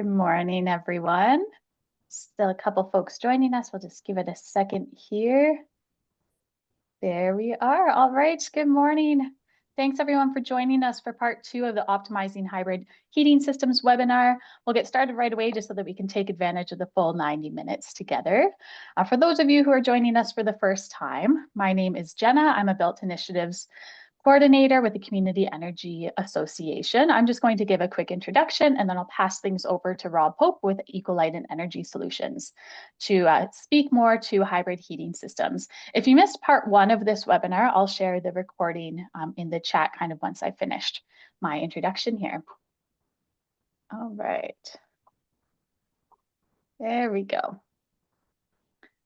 Good morning, everyone. Still a couple folks joining us. We'll just give it a second here. There we are. All right. Good morning. Thanks everyone for joining us for part 2 of the Optimizing Hybrid Heating Systems webinar. We'll get started right away just so that we can take advantage of the full 90 minutes together. For those of you who are joining us for the first time, my name is Jenna. I'm a Built Initiatives coordinator with the Community Energy Association. I'm just going to give a quick introduction and then I'll pass things over to Rob Pope with Ecolite and Energy Solutions to speak more to hybrid heating systems. If you missed part 1 of this webinar, I'll share the recording in the chat kind of once I finished my introduction here. All right. There we go.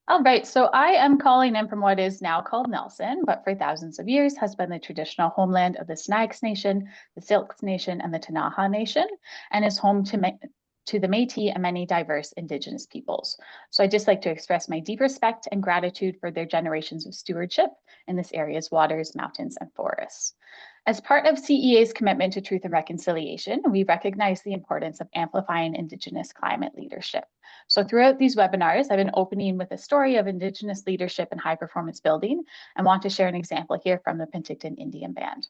All right, so I am calling in from what is now called Nelson, but for thousands of years has been the traditional homeland of the Snaggs Nation, the Silks Nation, and the Tanaha Nation, and is home to the Métis and many diverse Indigenous peoples. So I'd just like to express my deep respect and gratitude for their generations of stewardship in this area's waters, mountains, and forests. As part of CEA's commitment to truth and reconciliation, we recognize the importance of amplifying Indigenous climate leadership. So throughout these webinars, I've been opening with a story of Indigenous leadership in high performance building and want to share an example here from the Penticton Indian Band.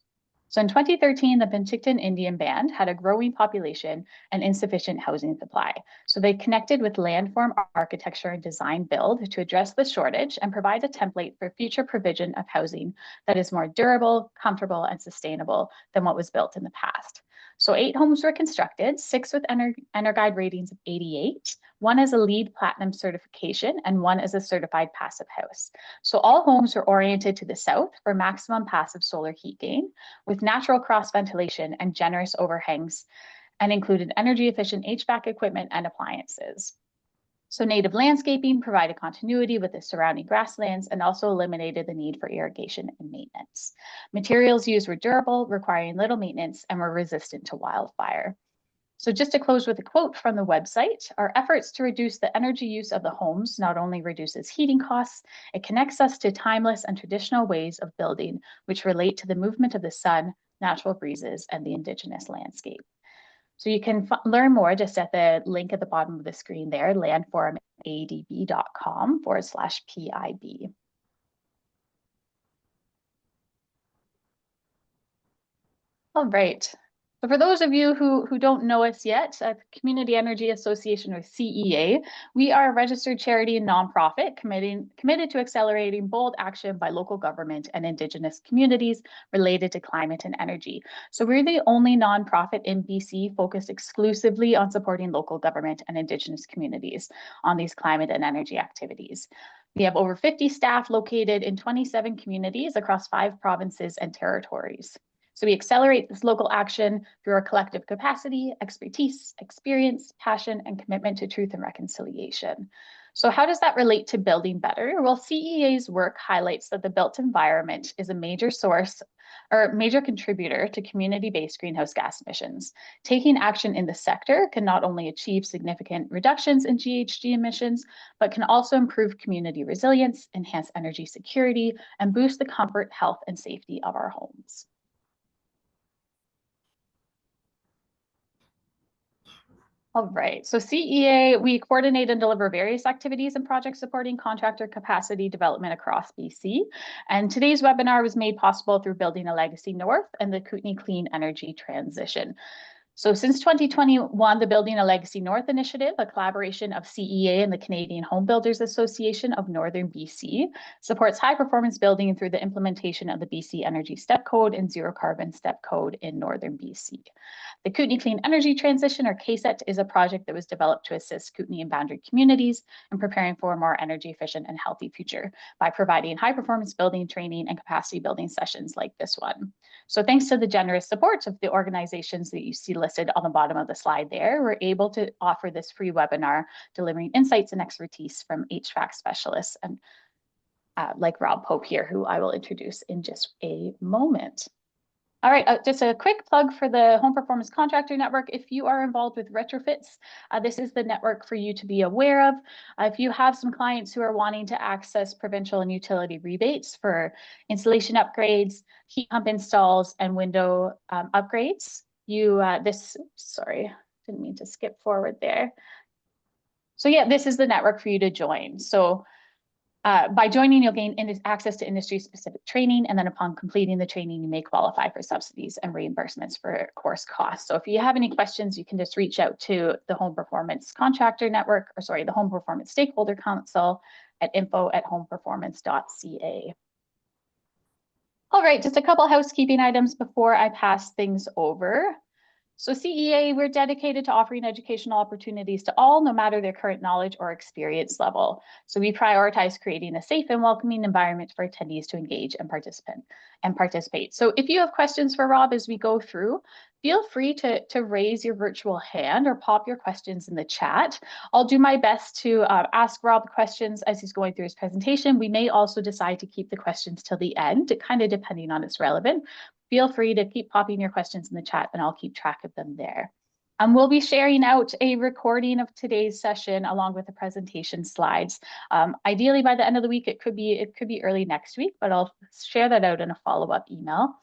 So in 2013, the Penticton Indian Band had a growing population and insufficient housing supply. So they connected with Landform Architecture and Design Build to address the shortage and provide a template for future provision of housing that is more durable, comfortable, and sustainable than what was built in the past. So 8 homes were constructed, 6 with EnerGuide ratings of 88, 1 as a LEED Platinum certification, and 1 as a certified passive house. So all homes were oriented to the south for maximum passive solar heat gain, with natural cross ventilation and generous overhangs, and included energy efficient HVAC equipment and appliances. So native landscaping provided continuity with the surrounding grasslands and also eliminated the need for irrigation and maintenance. Materials used were durable, requiring little maintenance, and were resistant to wildfire. So just to close with a quote from the website, our efforts to reduce the energy use of the homes not only reduces heating costs, it connects us to timeless and traditional ways of building, which relate to the movement of the sun, natural breezes, and the Indigenous landscape. So you can learn more just at the link at the bottom of the screen there, landforumadb.com/PIB. All right. So for those of you who don't know us yet, at the Community Energy Association, or CEA, we are a registered charity and nonprofit committed to accelerating bold action by local government and Indigenous communities related to climate and energy. So we're the only nonprofit in BC focused exclusively on supporting local government and Indigenous communities on these climate and energy activities. We have over 50 staff located in 27 communities across 5 provinces and territories. So we accelerate this local action through our collective capacity, expertise, experience, passion, and commitment to truth and reconciliation. So how does that relate to building better? Well, CEA's work highlights that the built environment is a major source or major contributor to community-based greenhouse gas emissions. Taking action in the sector can not only achieve significant reductions in GHG emissions, but can also improve community resilience, enhance energy security, and boost the comfort, health, and safety of our homes. All right, so CEA, we coordinate and deliver various activities and projects supporting contractor capacity development across BC. And today's webinar was made possible through Building a Legacy North and the Kootenay Clean Energy Transition. So since 2021, the Building a Legacy North initiative, a collaboration of CEA and the Canadian Home Builders Association of Northern BC, supports high performance building through the implementation of the BC Energy Step Code and Zero Carbon Step Code in Northern BC. The Kootenay Clean Energy Transition, or KCET, is a project that was developed to assist Kootenay and boundary communities in preparing for a more energy efficient and healthy future by providing high performance building training and capacity building sessions like this one. So thanks to the generous support of the organizations that you see listed on the bottom of the slide there, we're able to offer this free webinar, delivering insights and expertise from HVAC specialists and like Rob Pope here, who I will introduce in just a moment. All right, just a quick plug for the Home Performance Contractor Network. If you are involved with retrofits, this is the network for you to be aware of. If you have some clients who are wanting to access provincial and utility rebates for installation upgrades, heat pump installs, and window upgrades, didn't mean to skip forward there. So yeah, this is the network for you to join. So by joining, you'll gain access to industry-specific training, and then upon completing the training, you may qualify for subsidies and reimbursements for course costs. So if you have any questions, you can just reach out to the Home Performance Contractor Network, or sorry, the Home Performance Stakeholder Council at info@homeperformance.ca. All right, just a couple housekeeping items before I pass things over. So CEA, we're dedicated to offering educational opportunities to all, no matter their current knowledge or experience level. So we prioritize creating a safe and welcoming environment for attendees to engage and participate. So if you have questions for Rob as we go through, feel free to raise your virtual hand or pop your questions in the chat. I'll do my best to ask Rob questions as he's going through his presentation. We may also decide to keep the questions till the end, kind of depending on its relevance. Feel free to keep popping your questions in the chat and I'll keep track of them there. We'll be sharing out a recording of today's session along with the presentation slides. Ideally by the end of the week, it could be early next week, but I'll share that out in a follow-up email.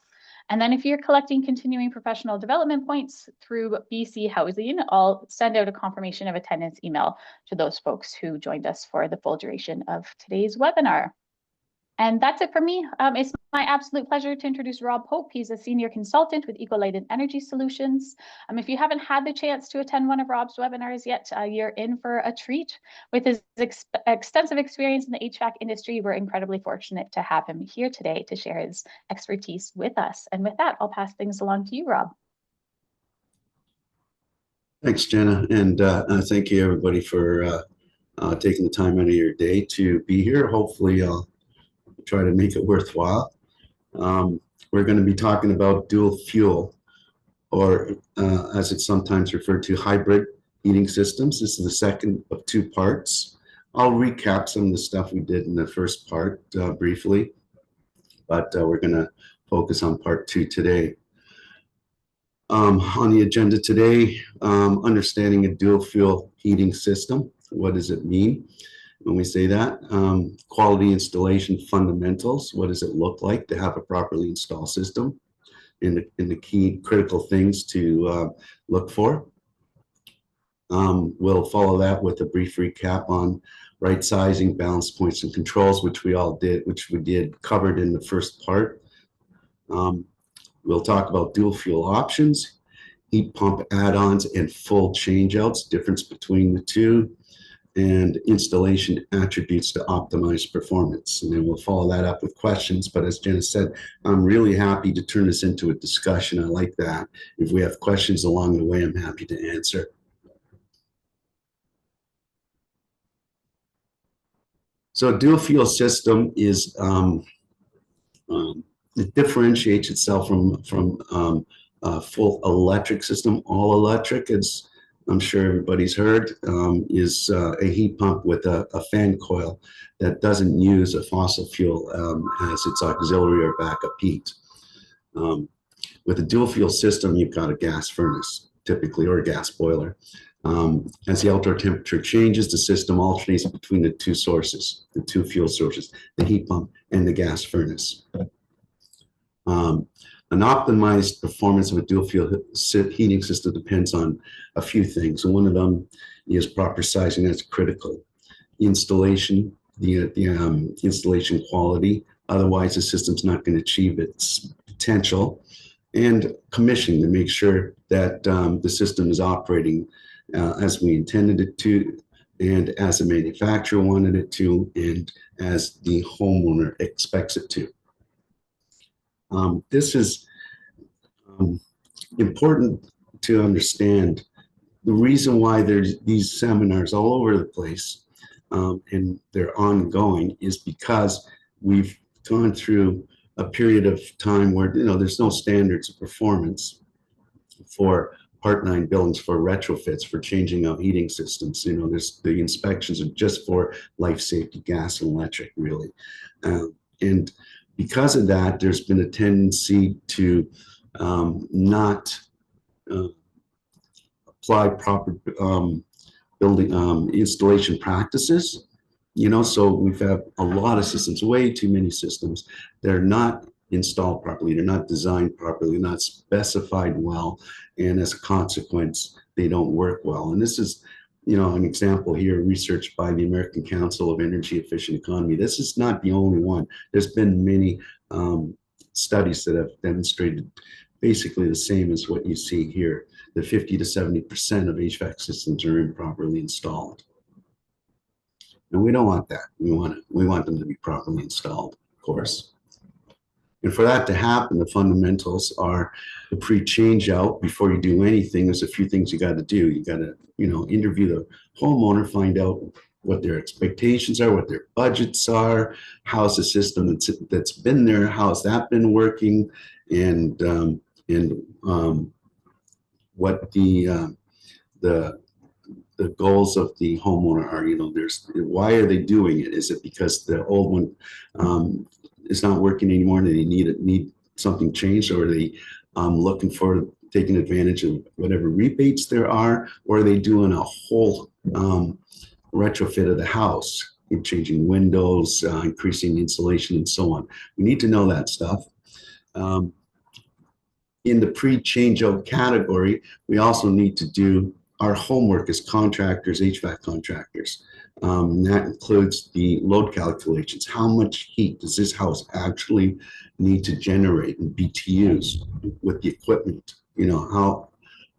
And then if you're collecting continuing professional development points through BC Housing, I'll send out a confirmation of attendance email to those folks who joined us for the full duration of today's webinar. And that's it for me. It's my absolute pleasure to introduce Rob Pope. He's a senior consultant with Eco-Lighted Energy Solutions. If you haven't had the chance to attend one of Rob's webinars yet, you're in for a treat. With his extensive experience in the HVAC industry, we're incredibly fortunate to have him here today to share his expertise with us. And with that, I'll pass things along to you, Rob. Thanks, Jenna. And thank you, everybody, for taking the time out of your day to be here. Hopefully, I'll try to make it worthwhile. We're going to be talking about dual fuel, or as it's sometimes referred to, hybrid heating systems. This is the second of two parts. I'll recap some of the stuff we did in the first part briefly, but we're going to focus on part two today. On the agenda today, understanding a dual fuel heating system. What does it mean when we say that? Quality installation fundamentals. What does it look like to have a properly installed system? In the key critical things to look for. We'll follow that with a brief recap on right sizing, balance points, and controls, which we did covered in the first part. We'll talk about dual fuel options, heat pump add-ons and full changeouts, difference between the two, and installation attributes to optimize performance. And then we'll follow that up with questions. But as Jenna said, I'm really happy to turn this into a discussion. I like that. If we have questions along the way, I'm happy to answer. So a dual fuel system is, it differentiates itself from a full electric system. All electric, as I'm sure everybody's heard, is a heat pump with a fan coil that doesn't use a fossil fuel as its auxiliary or backup heat. With a dual fuel system, you've got a gas furnace, typically, or a gas boiler. As the outdoor temperature changes, the system alternates between the two sources, the two fuel sources, the heat pump and the gas furnace. An optimized performance of a dual fuel heating system depends on a few things. And one of them is proper sizing. That's critical. Installation, the installation quality. Otherwise, the system's not going to achieve its potential. And commissioning to make sure that the system is operating as we intended it to, and as the manufacturer wanted it to, and as the homeowner expects it to. This is important to understand. The reason why there's these seminars all over the place and they're ongoing is because we've gone through a period of time where there's no standards of performance for Part 9 buildings, for retrofits, for changing out heating systems. There's the inspections are just for life safety, gas and electric, really. And because of that, there's been a tendency to not apply proper building installation practices. So we've had a lot of systems, way too many systems. They're not installed properly, they're not designed properly, not specified well, and as a consequence, they don't work well. And this is, you know, an example here, research by the American Council of Energy Efficient Economy. This is not the only one. There's been many studies that have demonstrated basically the same as what you see here. The 50 to 70% of HVAC systems are improperly installed. And we don't want that. We want them to be properly installed, of course. And for that to happen, the fundamentals are the pre-change out. Before you do anything, there's a few things you got to do. You got to, you know, interview the homeowner, find out what their expectations are, what their budgets are, how's the system that's been there, how's that been working, and what the goals of the homeowner are. You know, why are they doing it? Is it because the old one is not working anymore and they need something changed, or are they looking for taking advantage of whatever rebates there are, or are they doing a whole retrofit of the house, changing windows, increasing insulation, and so on? We need to know that stuff. In the pre-changeout category, we also need to do our homework as contractors, HVAC contractors. That includes the load calculations. How much heat does this house actually need to generate in BTUs with the equipment? You know, how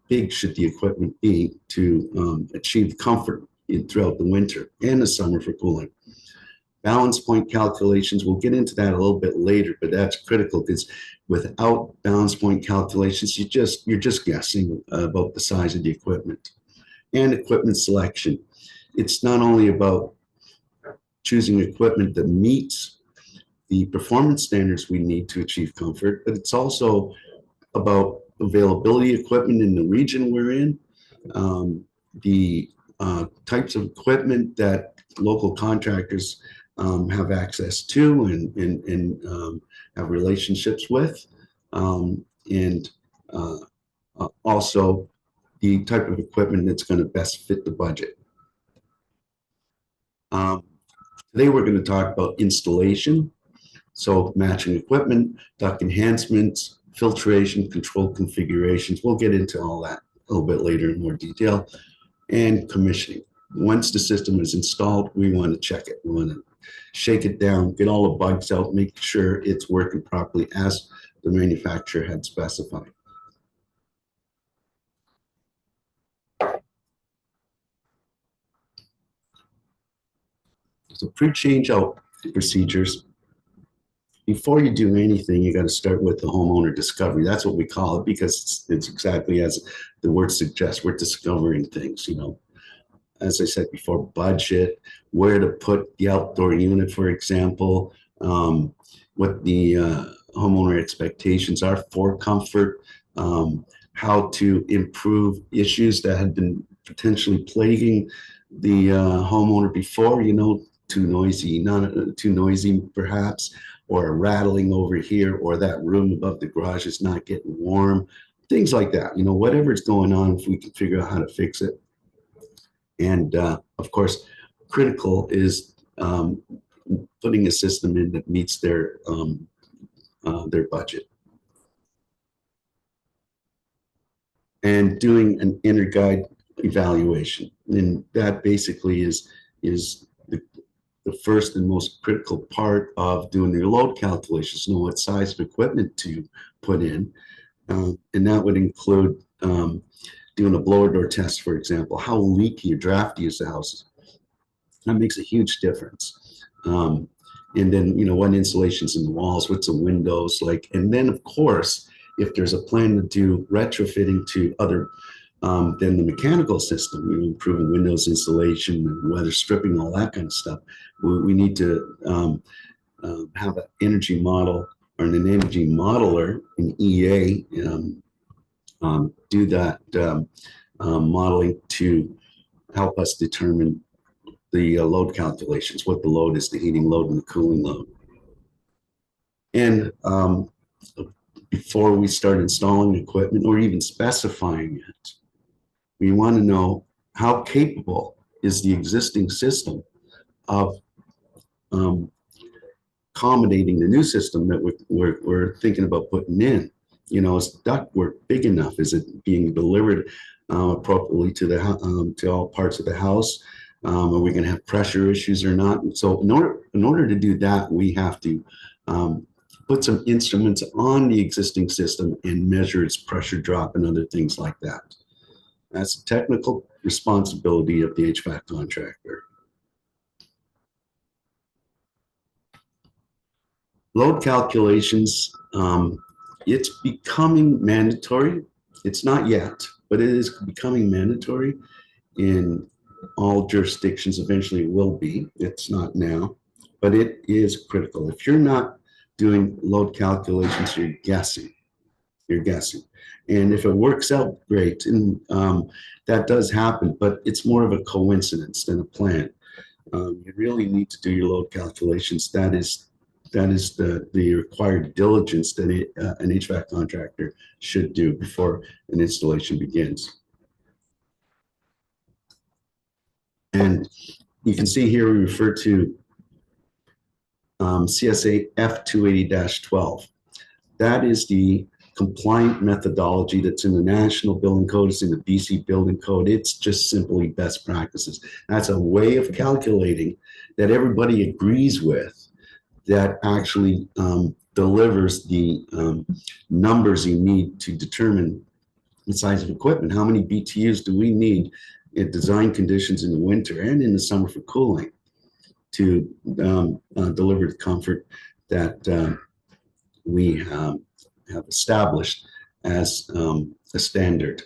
big should the equipment be to achieve comfort throughout the winter and the summer for cooling? Balance point calculations, we'll get into that a little bit later, but that's critical because without balance point calculations, you're just guessing about the size of the equipment. And equipment selection. It's not only about choosing equipment that meets the performance standards we need to achieve comfort, but it's also about availability equipment in the region we're in, the types of equipment that local contractors have access to and have relationships with, and also the type of equipment that's going to best fit the budget. Today we're going to talk about installation, so matching equipment, duct enhancements, filtration, control configurations. We'll get into all that a little bit later in more detail, and commissioning. Once the system is installed, we want to check it. We want to shake it down, get all the bugs out, make sure it's working properly as the manufacturer had specified. So pre-change out procedures. Before you do anything, you got to start with the homeowner discovery. That's what we call it because it's exactly as the word suggests. We're discovering things, you know. As I said before, budget, where to put the outdoor unit, for example, what the homeowner expectations are for comfort, how to improve issues that had been potentially plaguing the homeowner before, you know, too noisy, not too noisy perhaps, or rattling over here, or that room above the garage is not getting warm, things like that. You know, whatever's going on, if we can figure out how to fix it. And of course, critical is putting a system in that meets their budget. And doing an inner guide evaluation. And that basically is the first and most critical part of doing your load calculations, know what size of equipment to put in. And that would include doing a blower door test, for example. How leaky or drafty is the house? That makes a huge difference. And then, you know, what insulation's in the walls, what's the windows like? And then, of course, if there's a plan to do retrofitting to other than the mechanical system, you know, improving windows insulation and weather stripping, all that kind of stuff, we need to have an energy model or an energy modeler, an EA, do that modeling to help us determine the load calculations, what the load is, the heating load and the cooling load. And before we start installing equipment or even specifying it, we want to know how capable is the existing system of accommodating the new system that we're thinking about putting in. You know, is ductwork big enough? Is it being delivered appropriately to to all parts of the house. Are we going to have pressure issues or not? And so in order to do that, we have to put some instruments on the existing system and measure its pressure drop and other things like that. That's a technical responsibility of the HVAC contractor. Load calculations, it's becoming mandatory. It's not yet, but it is becoming mandatory in all jurisdictions. Eventually will be. It's not now, but it is critical. If you're not doing load calculations, you're guessing. You're guessing. And if it works out, great. And that does happen, but it's more of a coincidence than a plan. You really need to do your load calculations. That is the required diligence that an HVAC contractor should do before an installation begins. And you can see here we refer to CSA F280-12. That is the compliant methodology that's in the National Building Code. It's in the BC Building Code. It's just simply best practices. That's a way of calculating that everybody agrees with, that actually delivers the numbers you need to determine the size of equipment. How many BTUs do we need in design conditions in the winter and in the summer for cooling to deliver the comfort that we have established as a standard.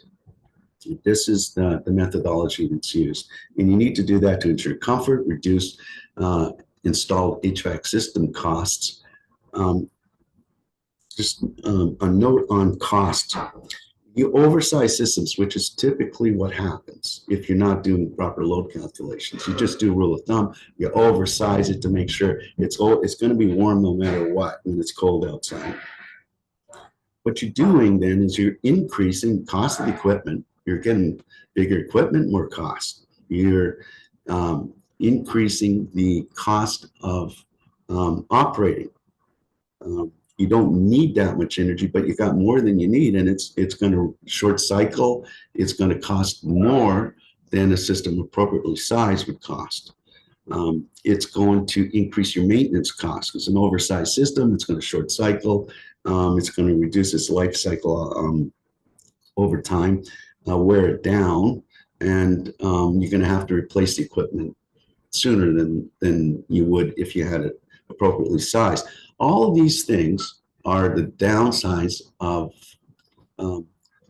This is the methodology that's used. And you need to do that to ensure comfort, reduce installed HVAC system costs. Just a note on cost. You oversize systems, which is typically what happens if you're not doing proper load calculations. You just do rule of thumb, you oversize it to make sure it's going to be warm no matter what when it's cold outside. What you're doing then is you're increasing cost of equipment. You're getting bigger equipment, more cost. You're increasing the cost of operating. You don't need that much energy, but you got more than you need, and it's going to short cycle. It's going to cost more than a system appropriately sized would cost. It's going to increase your maintenance costs because an oversized system, it's going to short cycle. It's going to reduce its life cycle over time, wear it down, and you're going to have to replace the equipment sooner than you would if you had it appropriately sized. All of these things are the downsides of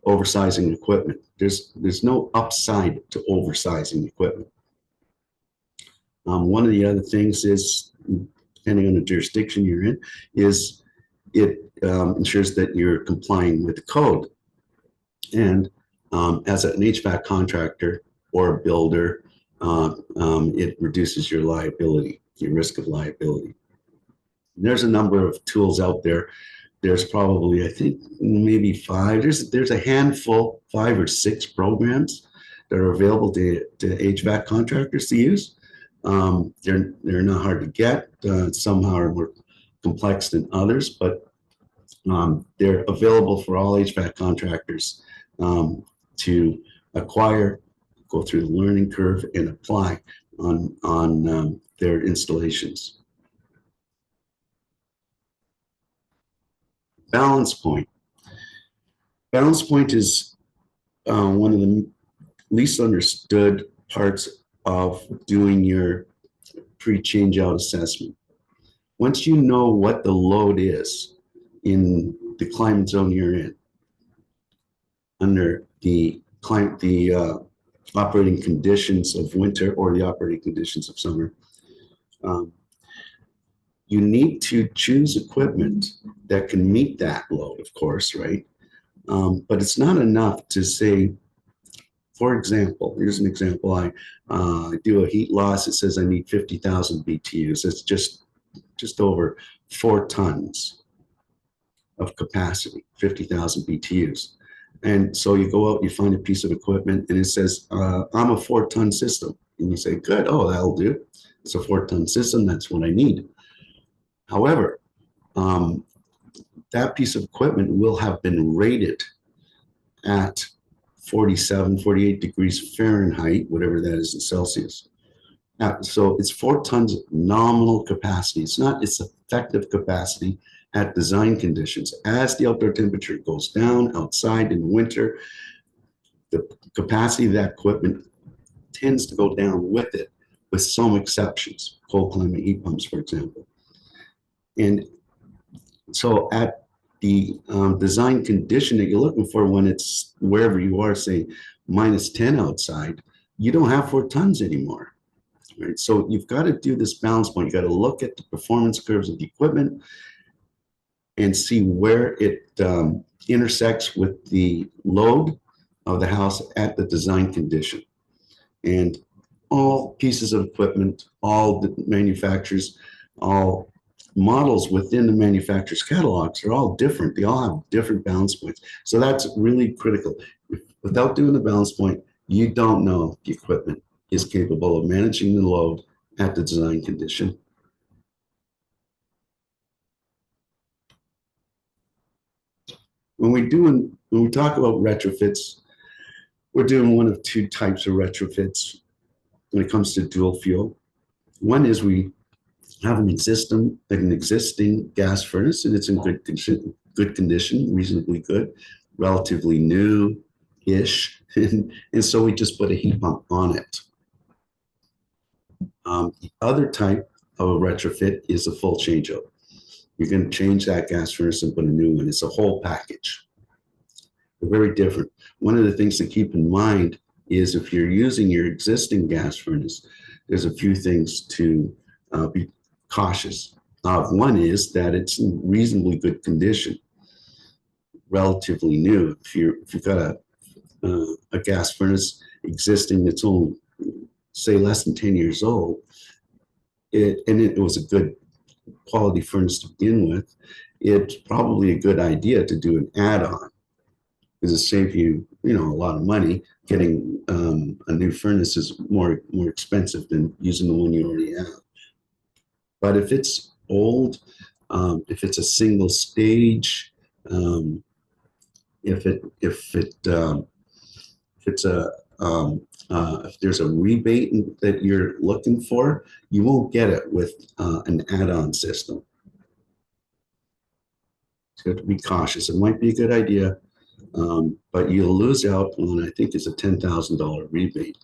oversizing equipment. There's no upside to oversizing equipment. One of the other things is, depending on the jurisdiction you're in, is it ensures that you're complying with the code. And as an HVAC contractor or a builder, it reduces your liability, your risk of liability. There's a number of tools out there. There's probably, I think, maybe 5. There's a handful, 5 or 6 programs that are available to HVAC contractors to use. They're not hard to get. Some are more complex than others, but they're available for all HVAC contractors to acquire, go through the learning curve, and apply on their installations. Balance point. Balance point is one of the least understood parts of doing your pre-change-out assessment. Once you know what the load is in the climate zone you're in, under the operating conditions of winter or the operating conditions of summer, you need to choose equipment that can meet that load, of course, right? But it's not enough to say, for example, here's an example. I do a heat loss. It says I need 50,000 BTUs. That's just over 4 tons of capacity, 50,000 BTUs. And so you go out, you find a piece of equipment, and it says, I'm a 4-ton system. And you say, good, oh, that'll do. It's a 4-ton system. That's what I need. However, that piece of equipment will have been rated at 47, 48 degrees Fahrenheit, whatever that is in Celsius. So it's 4 tons of nominal capacity. It's not its effective capacity at design conditions. As the outdoor temperature goes down outside in the winter, the capacity of that equipment tends to go down with it, with some exceptions, cold climate heat pumps, for example. And so at the design condition that you're looking for when it's wherever you are, say -10 outside, you don't have 4 tons anymore. Right? So you've got to do this balance point. You got to look at the performance curves of the equipment and see where it intersects with the load of the house at the design condition. And all pieces of equipment, all the manufacturers, all models within the manufacturer's catalogs are all different. They all have different balance points. So that's really critical. Without doing the balance point, you don't know if the equipment is capable of managing the load at the design condition. When we talk about retrofits, we're doing one of 2 types of retrofits when it comes to dual fuel. One is we have an existing gas furnace, and it's in good condition, reasonably good, relatively new-ish, and so we just put a heat pump on it. The other type of a retrofit is a full changeout. You're going to change that gas furnace and put a new one. It's a whole package. They're very different. One of the things to keep in mind is if you're using your existing gas furnace, there's a few things to be cautious of. One is that it's in reasonably good condition, relatively new. If you've got a gas furnace existing that's only, say, less than 10 years old, and it was a good quality furnace to begin with, it's probably a good idea to do an add-on, because it saves you, a lot of money. Getting a new furnace is more expensive than using the one you already have. But if it's old, if it's a single stage, if there's a rebate that you're looking for, you won't get it with an add-on system. So you have to be cautious. It might be a good idea, but you'll lose out on, I think, it's a $10,000 rebate.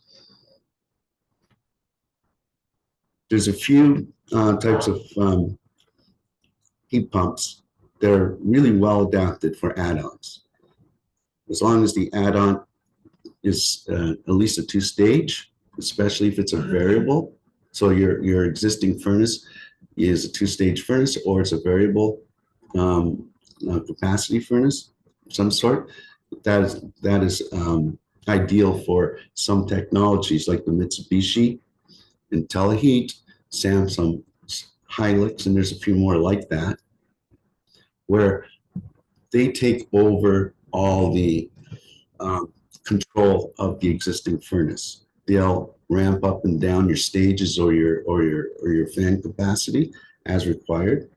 There's a few types of heat pumps that are really well adapted for add-ons. As long as the add-on is at least a 2-stage, especially if it's a variable. So your existing furnace is a 2-stage furnace, or it's a variable capacity furnace of some sort. That is ideal for some technologies like the Mitsubishi, IntelliHeat, Samsung Hilux, and there's a few more like that, where they take over all the control of the existing furnace. They'll ramp up and down your stages or your fan capacity as required,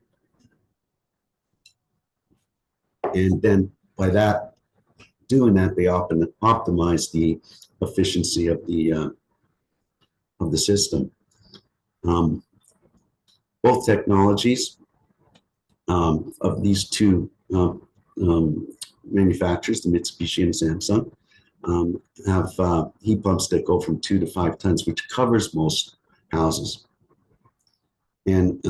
and then by doing that, they often optimize the efficiency of the system. Both technologies of these 2 manufacturers, the Mitsubishi and Samsung, have heat pumps that go from 2 to 5 tons, which covers most houses, and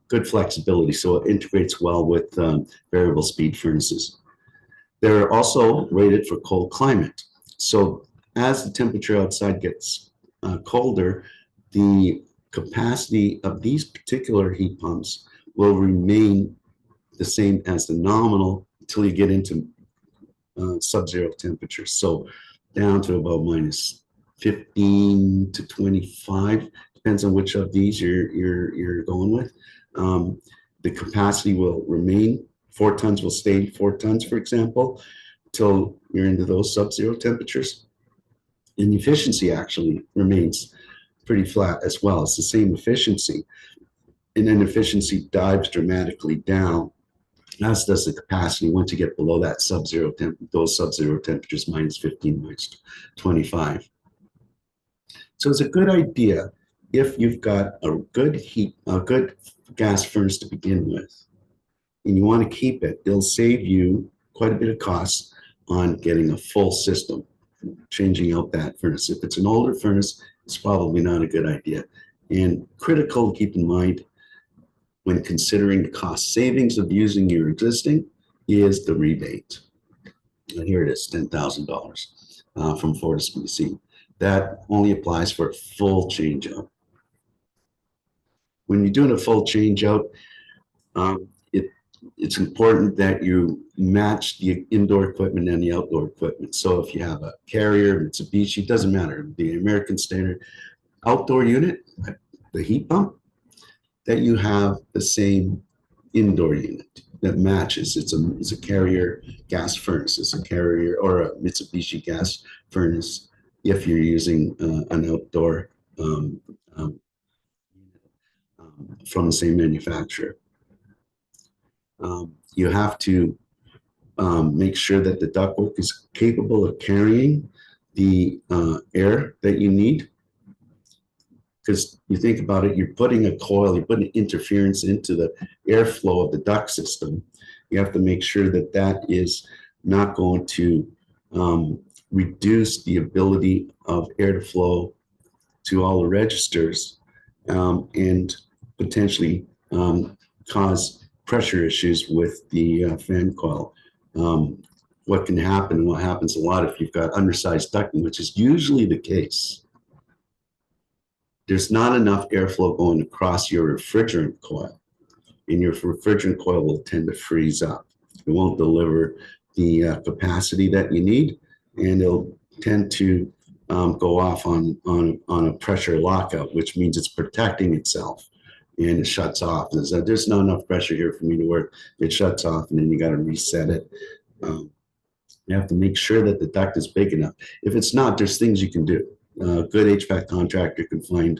good flexibility, so it integrates well with variable speed furnaces. They're also rated for cold climate. So as the temperature outside gets colder, the capacity of these particular heat pumps will remain the same as the nominal until you get into sub-zero temperatures. So down to about -15 to 25, depends on which of these you're going with. The capacity will remain. 4 tons will stay 4 tons, for example, until you're into those sub-zero temperatures. And the efficiency actually remains pretty flat as well. It's the same efficiency. And then efficiency dives dramatically down as does the capacity once you get below that sub-zero temp, those sub-zero temperatures, minus 15, minus 25. So it's a good idea if you've got a good gas furnace to begin with, and you want to keep it. It'll save you quite a bit of costs on getting a full system, changing out that furnace. If it's an older furnace, it's probably not a good idea. And critical to keep in mind when considering the cost savings of using your existing is the rebate. And here it is, $10,000 from Fortis BC. That only applies for a full changeout. When you're doing a full changeout, it's important that you match the indoor equipment and the outdoor equipment. So if you have a Carrier, Mitsubishi, it doesn't matter, the American Standard outdoor unit, the heat pump, that you have the same indoor unit that matches. It's a Carrier gas furnace. It's a Carrier or a Mitsubishi gas furnace if you're using an outdoor from the same manufacturer. You have to make sure that the ductwork is capable of carrying the air that you need. Because you think about it, you're putting a coil, you're putting interference into the airflow of the duct system. You have to make sure that that is not going to reduce the ability of air to flow to all the registers and potentially cause pressure issues with the fan coil. What can happen, what happens a lot if you've got undersized ducting, which is usually the case, there's not enough airflow going across your refrigerant coil, and your refrigerant coil will tend to freeze up. It won't deliver the capacity that you need, and it'll tend to go off on a pressure lockout, which means it's protecting itself, and it shuts off. There's not enough pressure here for me to work. It shuts off, and then you got to reset it. You have to make sure that the duct is big enough. If it's not, there's things you can do. A good HVAC contractor can find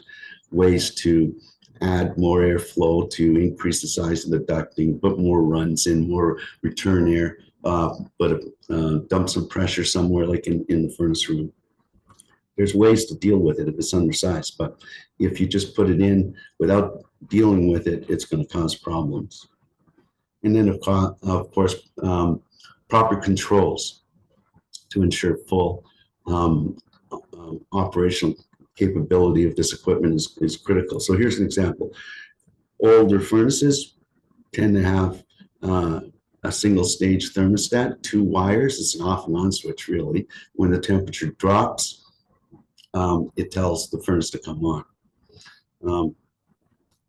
ways to add more airflow to increase the size of the ducting, put more runs in, more return air, but dump some pressure somewhere like in the furnace room. There's ways to deal with it if it's undersized, but if you just put it in without dealing with it, it's going to cause problems. And then, of course, proper controls to ensure full operational capability of this equipment is critical. So here's an example. Older furnaces tend to have a single stage thermostat, 2 wires. It's an off and on switch, really. When the temperature drops, it tells the furnace to come on.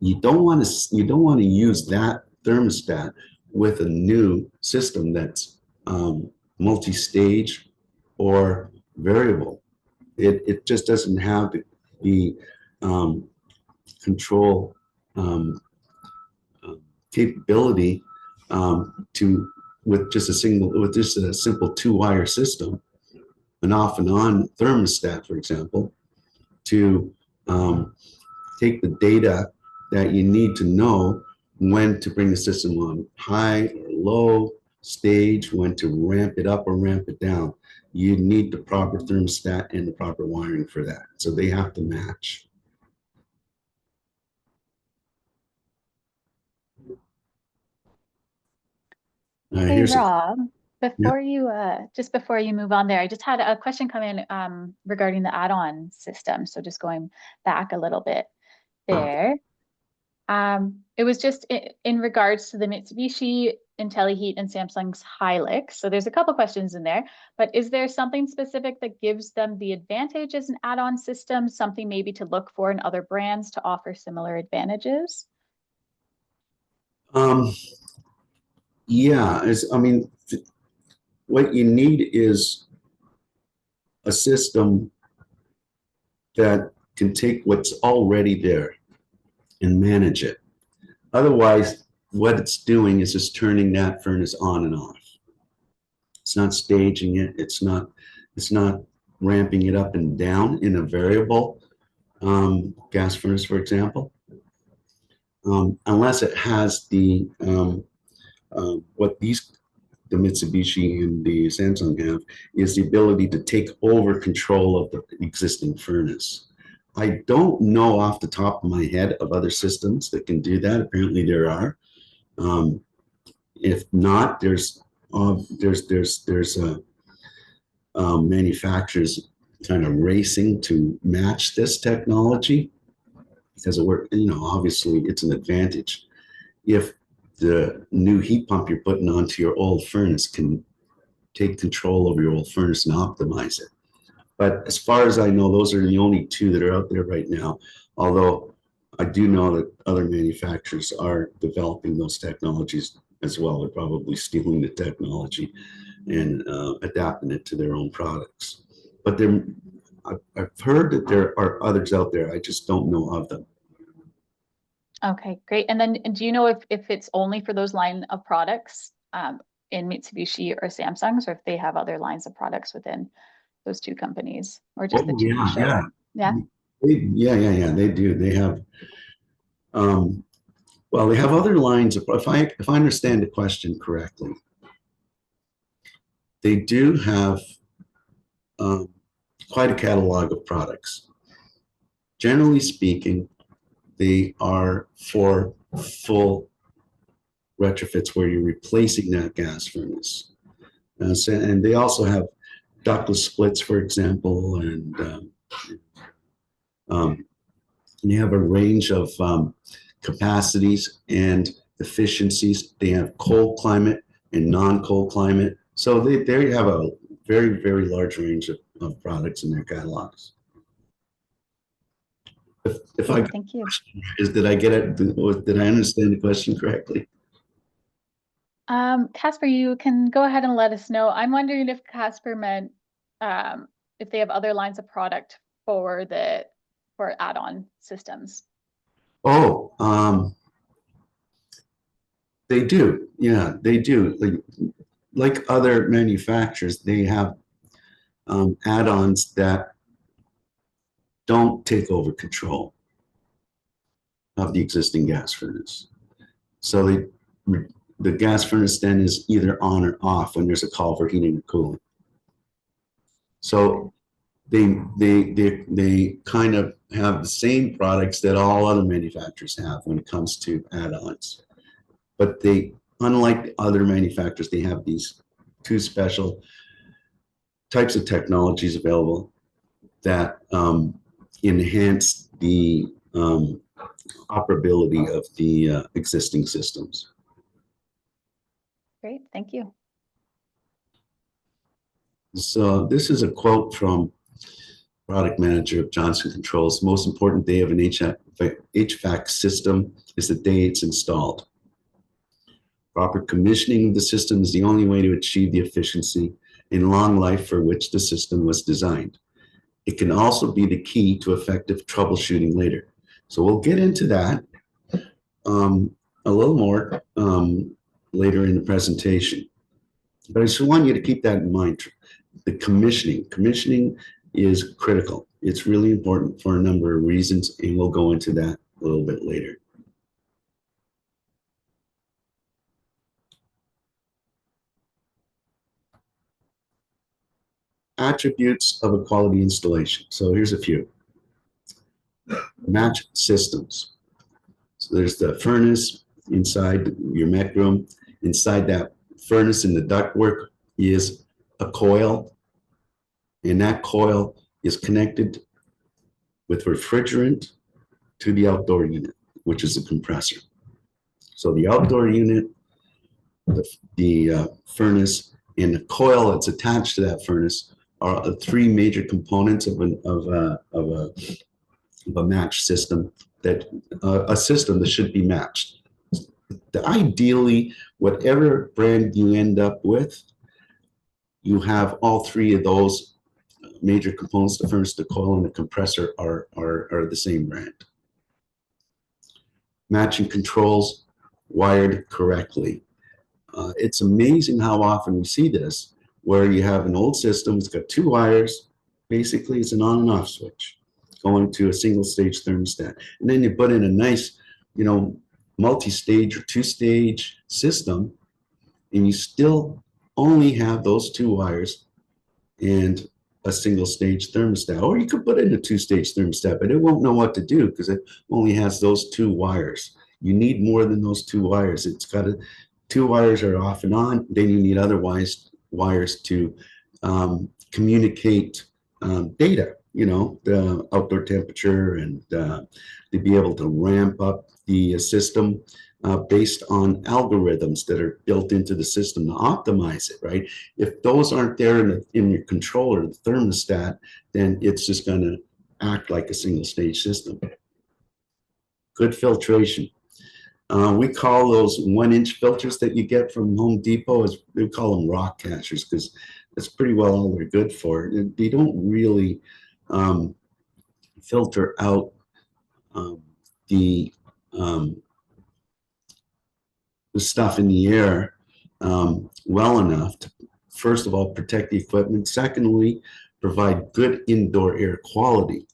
You don't want to use that thermostat with a new system that's multi-stage or variable. It just doesn't have the control capability with just a simple 2-wire system, an off and on thermostat, for example, to take the data that you need to know when to bring the system on high or low stage, when to ramp it up or ramp it down. You need the proper thermostat and the proper wiring for that. So they have to match. Hey, Rob, before you just before you move on there, I just had a question come in regarding the add-on system. So just going back a little bit there. It was just in regards to the Mitsubishi, IntelliHeat, and Samsung's Hilux. So there's a couple questions in there, but is there something specific that gives them the advantage as an add-on system, something maybe to look for in other brands to offer similar advantages? Yeah, what you need is a system that can take what's already there and manage it. Otherwise, what it's doing is just turning that furnace on and off. It's not staging it. It's not ramping it up and down in a variable gas furnace, for example, unless it has the what the Mitsubishi and the Samsung have is the ability to take over control of the existing furnace. I don't know off the top of my head of other systems that can do that. Apparently there are. If not, there's manufacturers kind of racing to match this technology because obviously it's an advantage if the new heat pump you're putting onto your old furnace can take control over your old furnace and optimize it. But as far as I know, those are the only two that are out there right now. Although I do know that other manufacturers are developing those technologies as well. They're probably stealing the technology and adapting it to their own products. But I've heard that there are others out there. I just don't know of them. Okay, great. And then do you know if it's only for those line of products in Mitsubishi or Samsung's, or if they have other lines of products within those two companies, or just the two you showed? Yeah. Yeah. They do. They have, well, they have other lines of, if I understand the question correctly, they do have quite a catalog of products. Generally speaking, they are for full retrofits where you're replacing that gas furnace. And they also have ductless splits, for example, and they have a range of capacities and efficiencies. They have cold climate and non-cold climate. So they have a very, very large range of products in their catalogs. If I Thank you. did I get it? Did I understand the question correctly? Casper, you can go ahead and let us know. I'm wondering if Casper meant if they have other lines of product for add-on systems. Oh, they do. Yeah, they do. Like other manufacturers, they have add-ons that don't take over control of the existing gas furnace. So the gas furnace then is either on or off when there's a call for heating and cooling. So they kind of have the same products that all other manufacturers have when it comes to add-ons. But unlike other manufacturers, they have these two special types of technologies available that enhance the operability of the existing systems. Great, thank you. So this is a quote from product manager of Johnson Controls. The most important day of an HVAC system is the day it's installed. Proper commissioning of the system is the only way to achieve the efficiency and long life for which the system was designed. It can also be the key to effective troubleshooting later. So we'll get into that a little more later in the presentation. But I just want you to keep that in mind. The commissioning is critical. It's really important for a number of reasons, and we'll go into that a little bit later. Attributes of a quality installation. So here's a few. Match systems. So there's the furnace inside your mech room. Inside that furnace in the ductwork is a coil, and that coil is connected with refrigerant to the outdoor unit, which is a compressor. So the outdoor unit, the furnace, and the coil that's attached to that furnace are the three major components of a match system, a system that should be matched. Ideally, whatever brand you end up with, you have all three of those major components: the furnace, the coil, and the compressor are the same brand. Matching controls wired correctly. It's amazing how often we see this, where you have an old system, it's got two wires, basically it's an on and off switch going to a single stage thermostat. And then you put in a nice, multi-stage or two-stage system, and you still only have those two wires and a single stage thermostat. Or you could put in a two-stage thermostat, but it won't know what to do because it only has those two wires. You need more than those two wires. It's got two wires are off and on. Then you need other wires to communicate data, the outdoor temperature, and to be able to ramp up the system based on algorithms that are built into the system to optimize it, right? If those aren't there in your controller, the thermostat, then it's just going to act like a single stage system. Good filtration. We call those 1-inch filters that you get from Home Depot, as we call them rock catchers, because that's pretty well all they're good for. They don't really filter out the stuff in the air well enough to, first of all, protect the equipment. Secondly, provide good indoor air quality.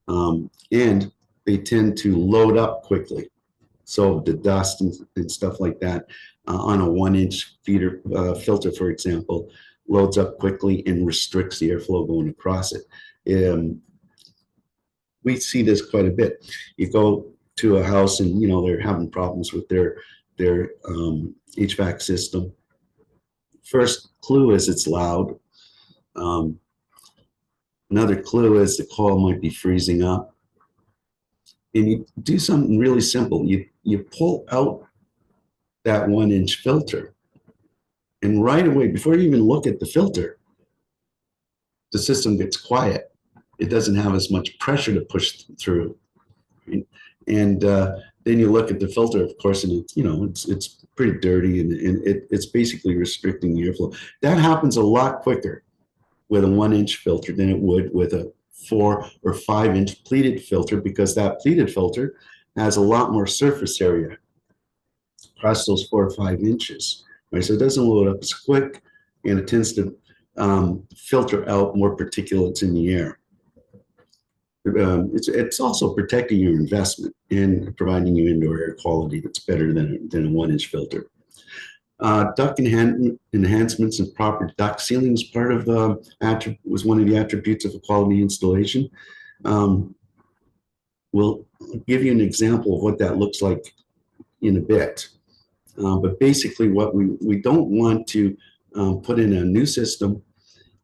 And they tend to load up quickly. So the dust and stuff like that on a 1-inch filter, for example, loads up quickly and restricts the airflow going across it. We see this quite a bit. You go to a house and they're having problems with their HVAC system. First clue is it's loud. Another clue is the coil might be freezing up. And you do something really simple. You pull out that 1-inch filter, and right away, before you even look at the filter, the system gets quiet. It doesn't have as much pressure to push through. Right? And then you look at the filter, of course, and it's pretty dirty, and it's basically restricting the airflow. That happens a lot quicker with a 1-inch filter than it would with a 4 or 5-inch pleated filter, because that pleated filter has a lot more surface area across those 4 or 5 inches. Right? So it doesn't load up as quick, and it tends to filter out more particulates in the air. It's also protecting your investment and providing you indoor air quality that's better than a 1-inch filter. Duct enhancements and proper duct sealing is part of was one of the attributes of a quality installation. We'll give you an example of what that looks like in a bit. But basically, what we don't want to put in a new system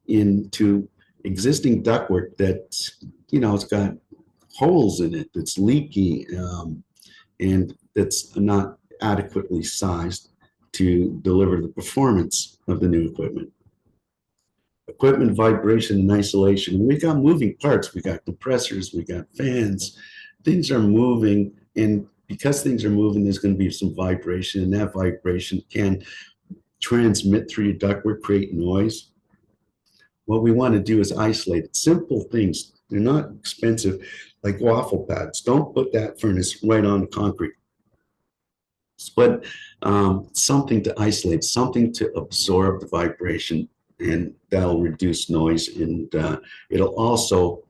into existing ductwork that's it's got holes in it, that's leaky, and that's not adequately sized to deliver the performance of the new equipment. Equipment vibration and isolation. We got moving parts. We got compressors. We got fans. Things are moving, and because things are moving, there's going to be some vibration, and that vibration can transmit through your ductwork, create noise. What we want to do is isolate it. Simple things. They're not expensive, like waffle pads. Don't put that furnace right on concrete. But something to isolate, something to absorb the vibration, and that'll reduce noise. And it'll also,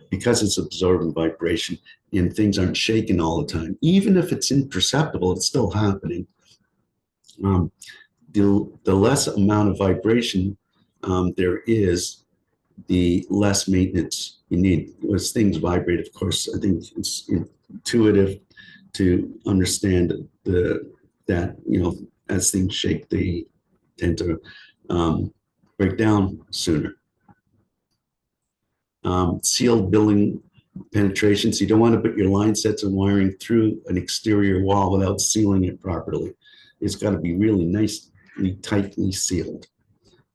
because it's absorbing vibration and things aren't shaking all the time, even if it's imperceptible, it's still happening. The less amount of vibration there is, the less maintenance you need. As things vibrate, of course, I think it's intuitive to understand that as things shake, they tend to break down sooner. Sealed building penetration. So you don't want to put your line sets and wiring through an exterior wall without sealing it properly. It's got to be really nicely, tightly sealed.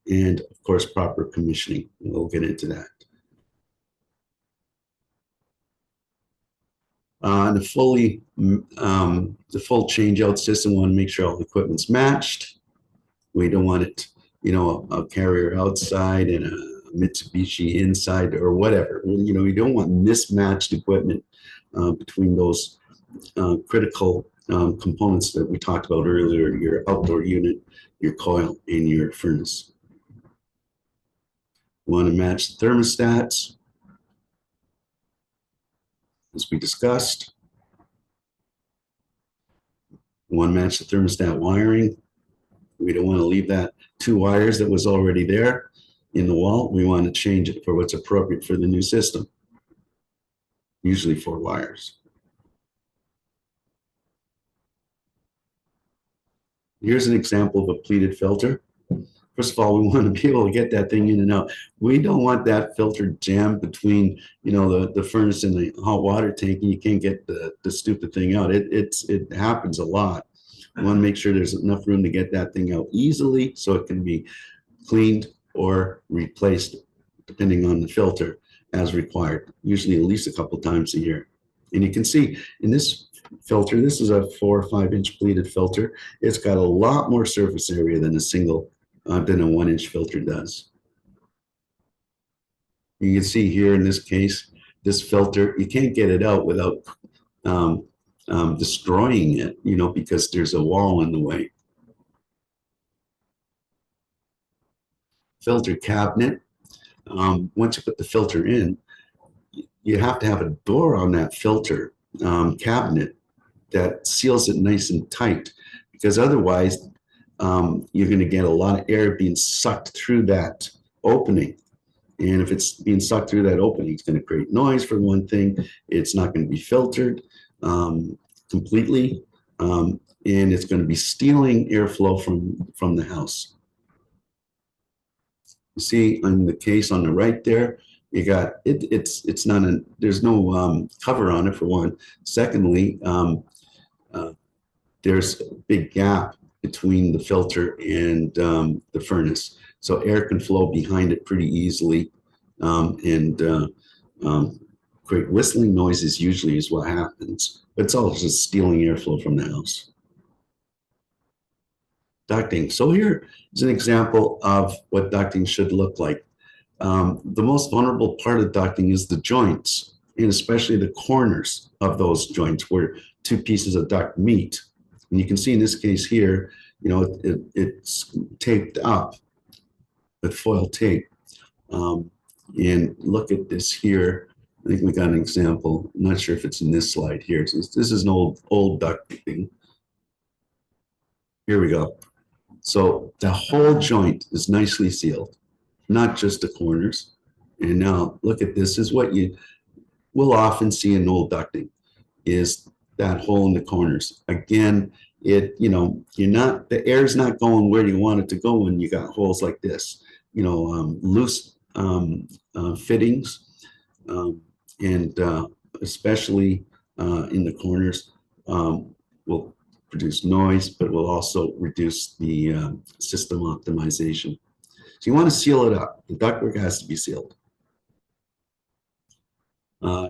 And of course, proper commissioning. We'll get into that. The full change-out system, we want to make sure all the equipment's matched. We don't want it, a Carrier outside and a Mitsubishi inside or whatever. We don't want mismatched equipment between those critical components that we talked about earlier: your outdoor unit, your coil, and your furnace. We want to match the thermostats, as we discussed. We want to match the thermostat wiring. We don't want to leave that 2 wires that was already there in the wall. We want to change it for what's appropriate for the new system. Usually 4 wires. Here's an example of a pleated filter. First of all, we want to be able to get that thing in and out. We don't want that filter jammed between, you know, the furnace and the hot water tank, and you can't get the stupid thing out. It happens a lot. We want to make sure there's enough room to get that thing out easily so it can be cleaned or replaced depending on the filter as required, usually at least a couple times a year. And you can see in this filter, this is a 4 or 5 inch pleated filter. It's got a lot more surface area than a 1 inch filter does. You can see here in this case, this filter, you can't get it out without destroying it, you know, because there's a wall in the way. Filter cabinet. Once you put the filter in, you have to have a door on that filter cabinet that seals it nice and tight, because otherwise you're going to get a lot of air being sucked through that opening. And if it's being sucked through that opening, it's going to create noise for one thing. It's not going to be filtered completely, and it's going to be stealing airflow from the house. You see in the case on the right there, you got it's not a, there's no cover on it for one. Secondly, there's a big gap between the filter and the furnace, so air can flow behind it pretty easily, and create whistling noises usually is what happens, but it's all just stealing airflow from the house. Ducting. So here is an example of what ducting should look like. The most vulnerable part of ducting is the joints, and especially the corners of those joints where 2 pieces of duct meet. And you can see in this case here, you know, it's taped up with foil tape. And look at this here. I think we got an example. I'm not sure if it's in this slide here. So this is an old ducting. Here we go. So the whole joint is nicely sealed, not just the corners. And now look at this. Is what you will often see in old ducting, is that hole in the corners. Again, you know, the air's not going where you want it to go when you got holes like this. You know, loose fittings, and especially in the corners, will produce noise, but will also reduce the system optimization. So you want to seal it up. The ductwork has to be sealed.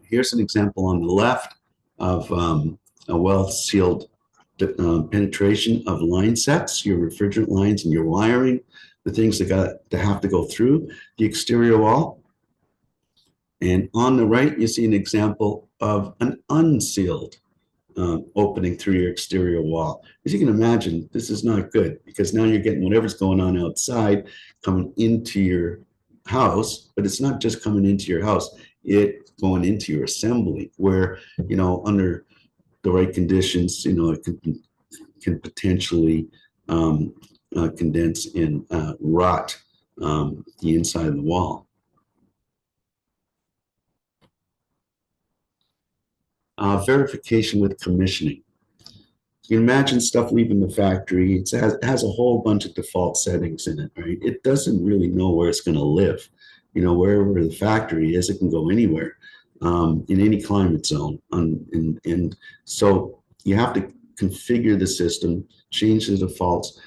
Here's an example on the left of a well-sealed penetration of line sets, your refrigerant lines and your wiring, the things that have to go through the exterior wall. And on the right, you see an example of an unsealed opening through your exterior wall. As you can imagine, this is not good, because now you're getting whatever's going on outside coming into your house, but it's not just coming into your house, it's going into your assembly, where, you know, under the right conditions, you know, it can potentially condense and rot the inside of the wall. Verification with commissioning. You can imagine stuff leaving the factory. It has a whole bunch of default settings in it, right? It doesn't really know where it's going to live. You know, wherever the factory is, it can go anywhere, in any climate zone. And so you have to configure the system, change the defaults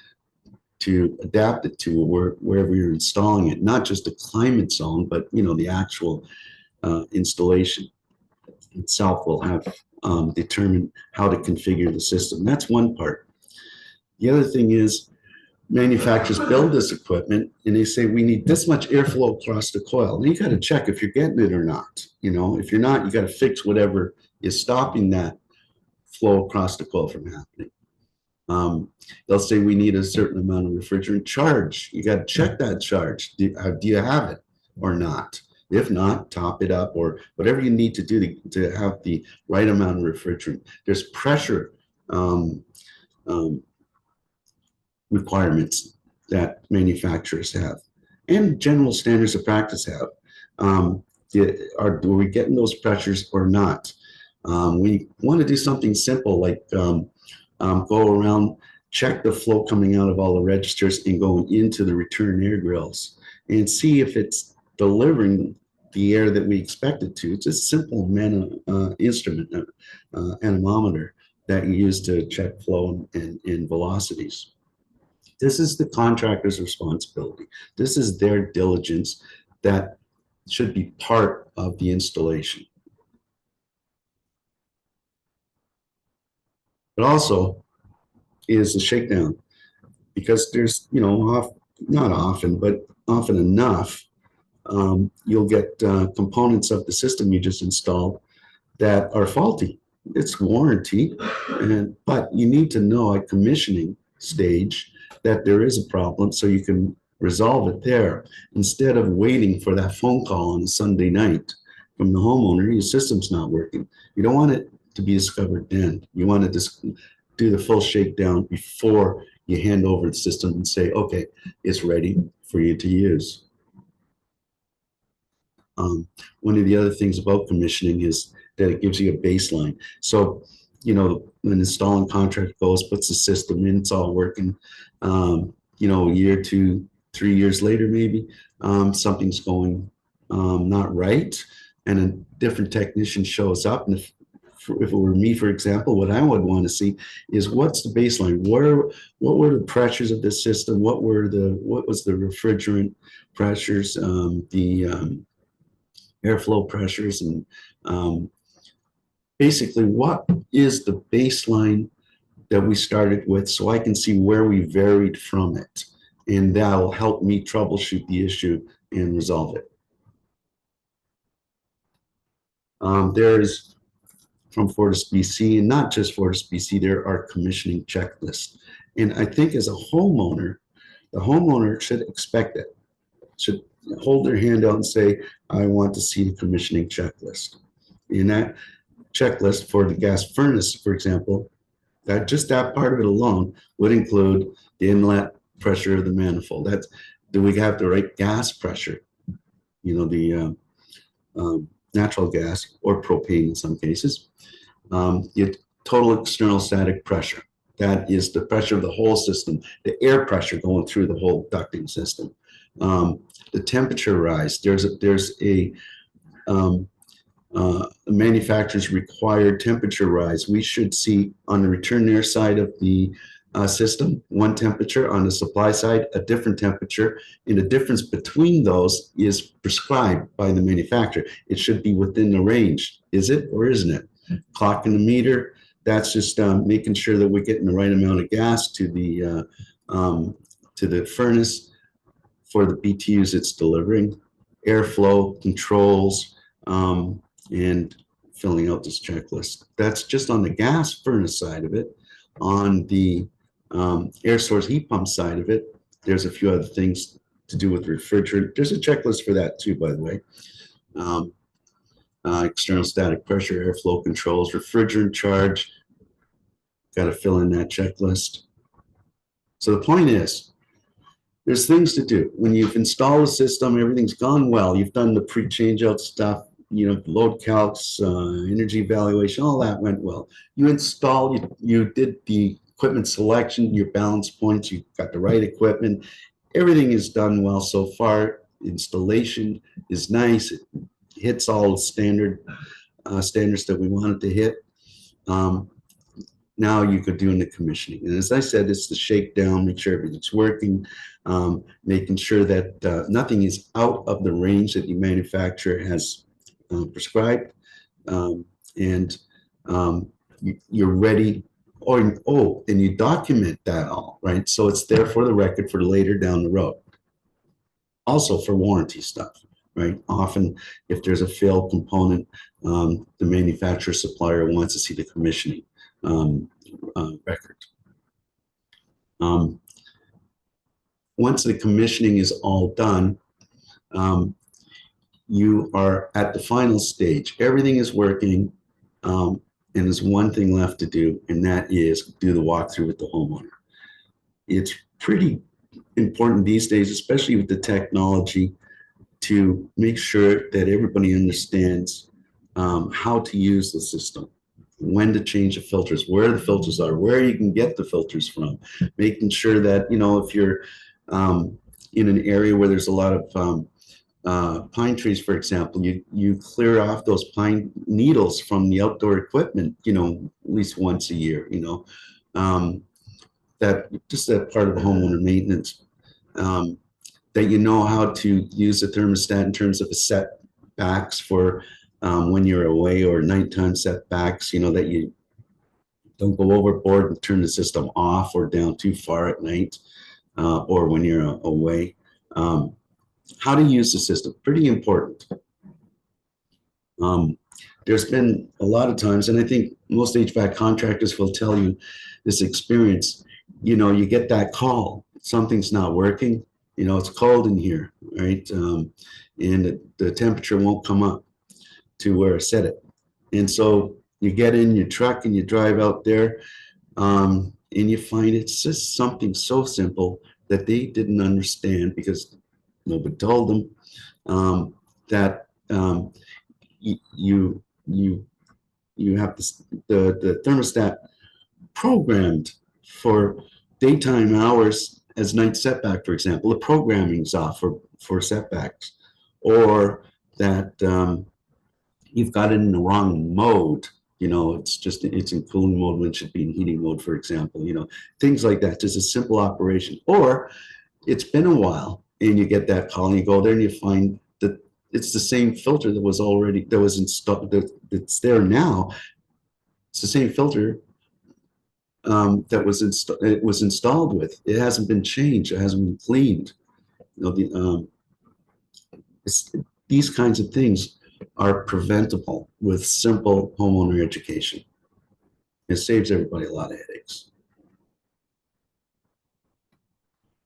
to adapt it to wherever you're installing it, not just a climate zone, but, you know, the actual installation itself will have determine how to configure the system. That's one part. The other thing is, manufacturers build this equipment and they say we need this much airflow across the coil. And you got to check if you're getting it or not. You know, if you're not, you got to fix whatever is stopping that flow across the coil from happening. They'll say we need a certain amount of refrigerant charge. You got to check that charge. Do you have it or not? If not, top it up, or whatever you need to do to have the right amount of refrigerant. There's pressure requirements that manufacturers have and general standards of practice have. Are we getting those pressures or not? We want to do something simple like go around, check the flow coming out of all the registers and going into the return air grills and see if it's delivering the air that we expect it to. It's a simple instrument, anemometer, that you use to check flow and velocities. This is the contractor's responsibility. This is their diligence that should be part of the installation. But also is the shakedown, because there's, not often, but often enough, you'll get components of the system you just installed that are faulty. It's warranty, but you need to know at commissioning stage that there is a problem so you can resolve it there instead of waiting for that phone call on a Sunday night from the homeowner. Your system's not working. You don't want it to be discovered then. You want to just do the full shakedown before you hand over the system and say, okay, it's ready for you to use. One of the other things about commissioning is that it gives you a baseline. So, when installing contract goes, puts the system in, it's all working. A year, 2, 3 years later, maybe something's going not right, and a different technician shows up. And if it were me, for example, what I would want to see is what's the baseline? What were the pressures of the system? What was the refrigerant pressures, the airflow pressures, and basically what is the baseline that we started with, so I can see where we varied from it, and that'll help me troubleshoot the issue and resolve it. There's, from Fortis BC, and not just Fortis BC, there are commissioning checklists. And I think as a homeowner, the homeowner should expect it, should hold their hand out and say, I want to see the commissioning checklist. In that checklist for the gas furnace, for example, that part of it alone would include the inlet pressure of the manifold. Do we have the right gas pressure? The natural gas or propane in some cases. Your total external static pressure. That is the pressure of the whole system, the air pressure going through the whole ducting system. The temperature rise. There's a manufacturer's required temperature rise. We should see on the return air side of the system, one temperature, on the supply side, a different temperature, and the difference between those is prescribed by the manufacturer. It should be within the range. Is it or isn't it? Clock in the meter, that's just making sure that we're getting the right amount of gas to the furnace for the BTUs it's delivering. Airflow controls, and filling out this checklist. That's just on the gas furnace side of it. On the air source heat pump side of it, there's a few other things to do with refrigerant. There's a checklist for that too, by the way. External static pressure, airflow controls, refrigerant charge, got to fill in that checklist. So the point is, there's things to do. When you've installed a system, everything's gone well, you've done the pre-changeout stuff, load calcs, energy evaluation, all that went well. You installed, you did the equipment selection, your balance points, you got the right equipment. Everything is done well so far. Installation is nice. It hits all the standards that we wanted to hit. Now you could do in the commissioning. And as I said, it's the shakedown, make sure everything's working, making sure that nothing is out of the range that the manufacturer has prescribed, and you're ready, and you document that all, right? So it's there for the record for later down the road. Also for warranty stuff, right? Often if there's a failed component, the manufacturer supplier wants to see the commissioning record. Once the commissioning is all done, you are at the final stage. Everything is working, and there's one thing left to do, and that is do the walkthrough with the homeowner. it's pretty important these days, especially with the technology, to make sure that everybody understands how to use the system, when to change the filters, where the filters are, where you can get the filters from, making sure that, you know, if you're in an area where there's a lot of pine trees, for example, you clear off those pine needles from the outdoor equipment, you know, at least once a year, you know, that just that part of the homeowner maintenance, that you know how to use the thermostat in terms of a setbacks for when you're away, or nighttime setbacks, you know, that you don't go overboard and turn the system off or down too far at night, or when you're away. How to use the system, pretty important. There's been a lot of times, and I think most HVAC contractors will tell you this experience, you know, you get that call, something's not working, you know, it's cold in here, right? And the temperature won't come up to where I set it. And so you get in your truck and you drive out there, and you find it's just something so simple that they didn't understand because nobody told them, that you have the thermostat programmed for daytime hours as night setback, for example. The programming's off for setbacks, or that you've got it in the wrong mode. You know, it's in cooling mode when it should be in heating mode, for example. You know, things like that. Just a simple operation. Or it's been a while and you get that call and you go there and you find that it's the same filter that was installed, that's there now. It's the same filter that was installed with. It hasn't been changed. It hasn't been cleaned. You know, these kinds of things are preventable with simple homeowner education. It saves everybody a lot of headaches.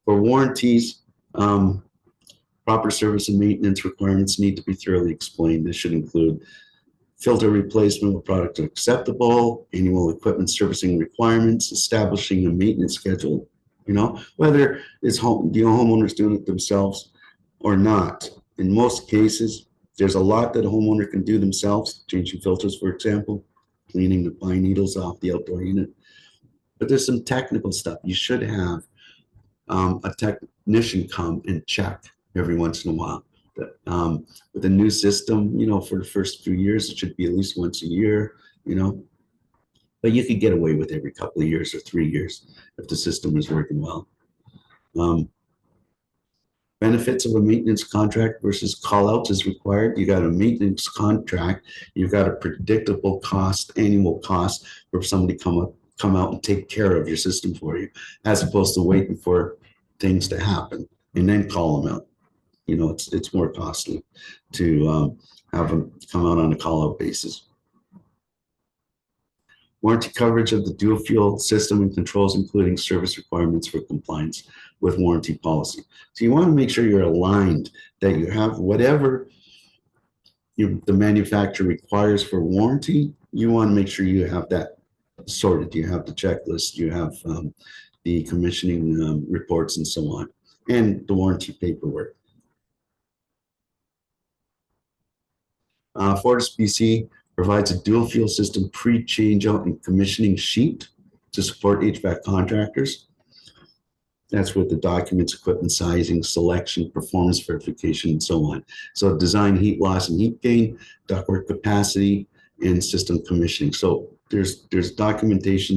For warranties, proper service and maintenance requirements need to be thoroughly explained. This should include filter replacement where products are acceptable, annual equipment servicing requirements, establishing a maintenance schedule, you know, whether it's the homeowner's doing it themselves or not. In most cases, there's a lot that a homeowner can do themselves, changing filters, for example, cleaning the pine needles off the outdoor unit. But there's some technical stuff. You should have a technician come and check every once in a while. With a new system, you know, for the first few years, it should be at least once a year, you know. But you could get away with every couple of years or 3 years if the system is working well. Benefits of a maintenance contract versus call outs is required. You got a maintenance contract, you've got a predictable cost, annual cost for somebody come out and take care of your system for you, as opposed to waiting for things to happen and then call them out. You know, it's more costly to have them come out on a call out basis. Warranty coverage of the dual fuel system and controls, including service requirements for compliance with warranty policy. So you want to make sure you're aligned, that you have whatever the manufacturer requires for warranty. You want to make sure you have that sorted. You have the checklist, you have the commissioning reports and so on, and the warranty paperwork. Fortis BC provides a dual fuel system pre-changeout and commissioning sheet to support HVAC contractors. That's with the documents, equipment sizing, selection, performance verification, and so on. So design, heat loss and heat gain, ductwork capacity, and system commissioning. So there's documentation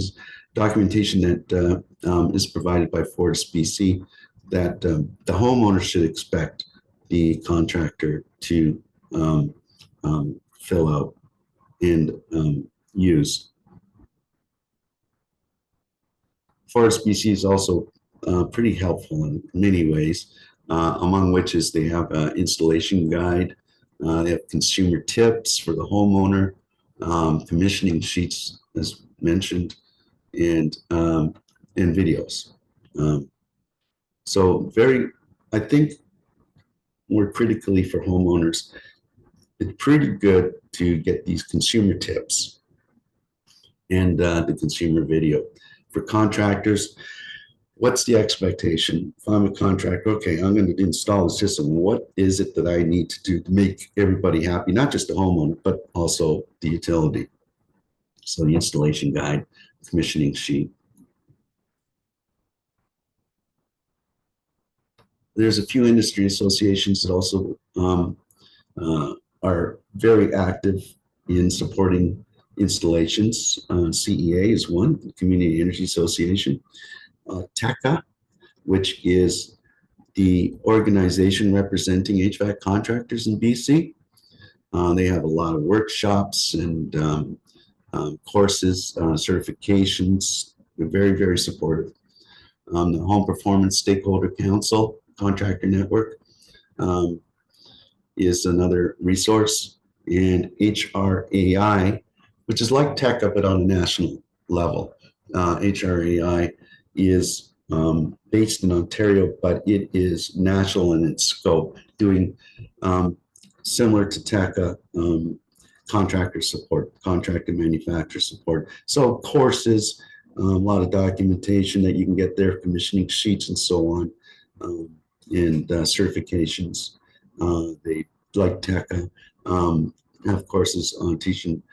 that is provided by Fortis BC that the homeowner should expect the contractor to fill out and use. Fortis BC is also pretty helpful in many ways, among which is they have an installation guide, they have consumer tips for the homeowner, commissioning sheets as mentioned, and videos. So I think more critically for homeowners, it's pretty good to get these consumer tips and the consumer video. For contractors, what's the expectation? If I'm a contractor, okay, I'm going to install the system. What is it that I need to do to make everybody happy? Not just the homeowner, but also the utility. So the installation guide, commissioning sheet. There's a few industry associations that also are very active in supporting installations. CEA is one, the Community Energy Association. TECA, which is the organization representing HVAC contractors in BC. They have a lot of workshops and courses, certifications. They're very, very supportive. The Home Performance Stakeholder Council, Contractor Network, is another resource. And HRAI, which is like TECA, but on a national level. HRAI is based in Ontario, but it is national in its scope, doing similar to TECA, contractor support, contractor manufacturer support. So courses, a lot of documentation that you can get there, commissioning sheets and so on, and certifications. They like TECA, have courses on teaching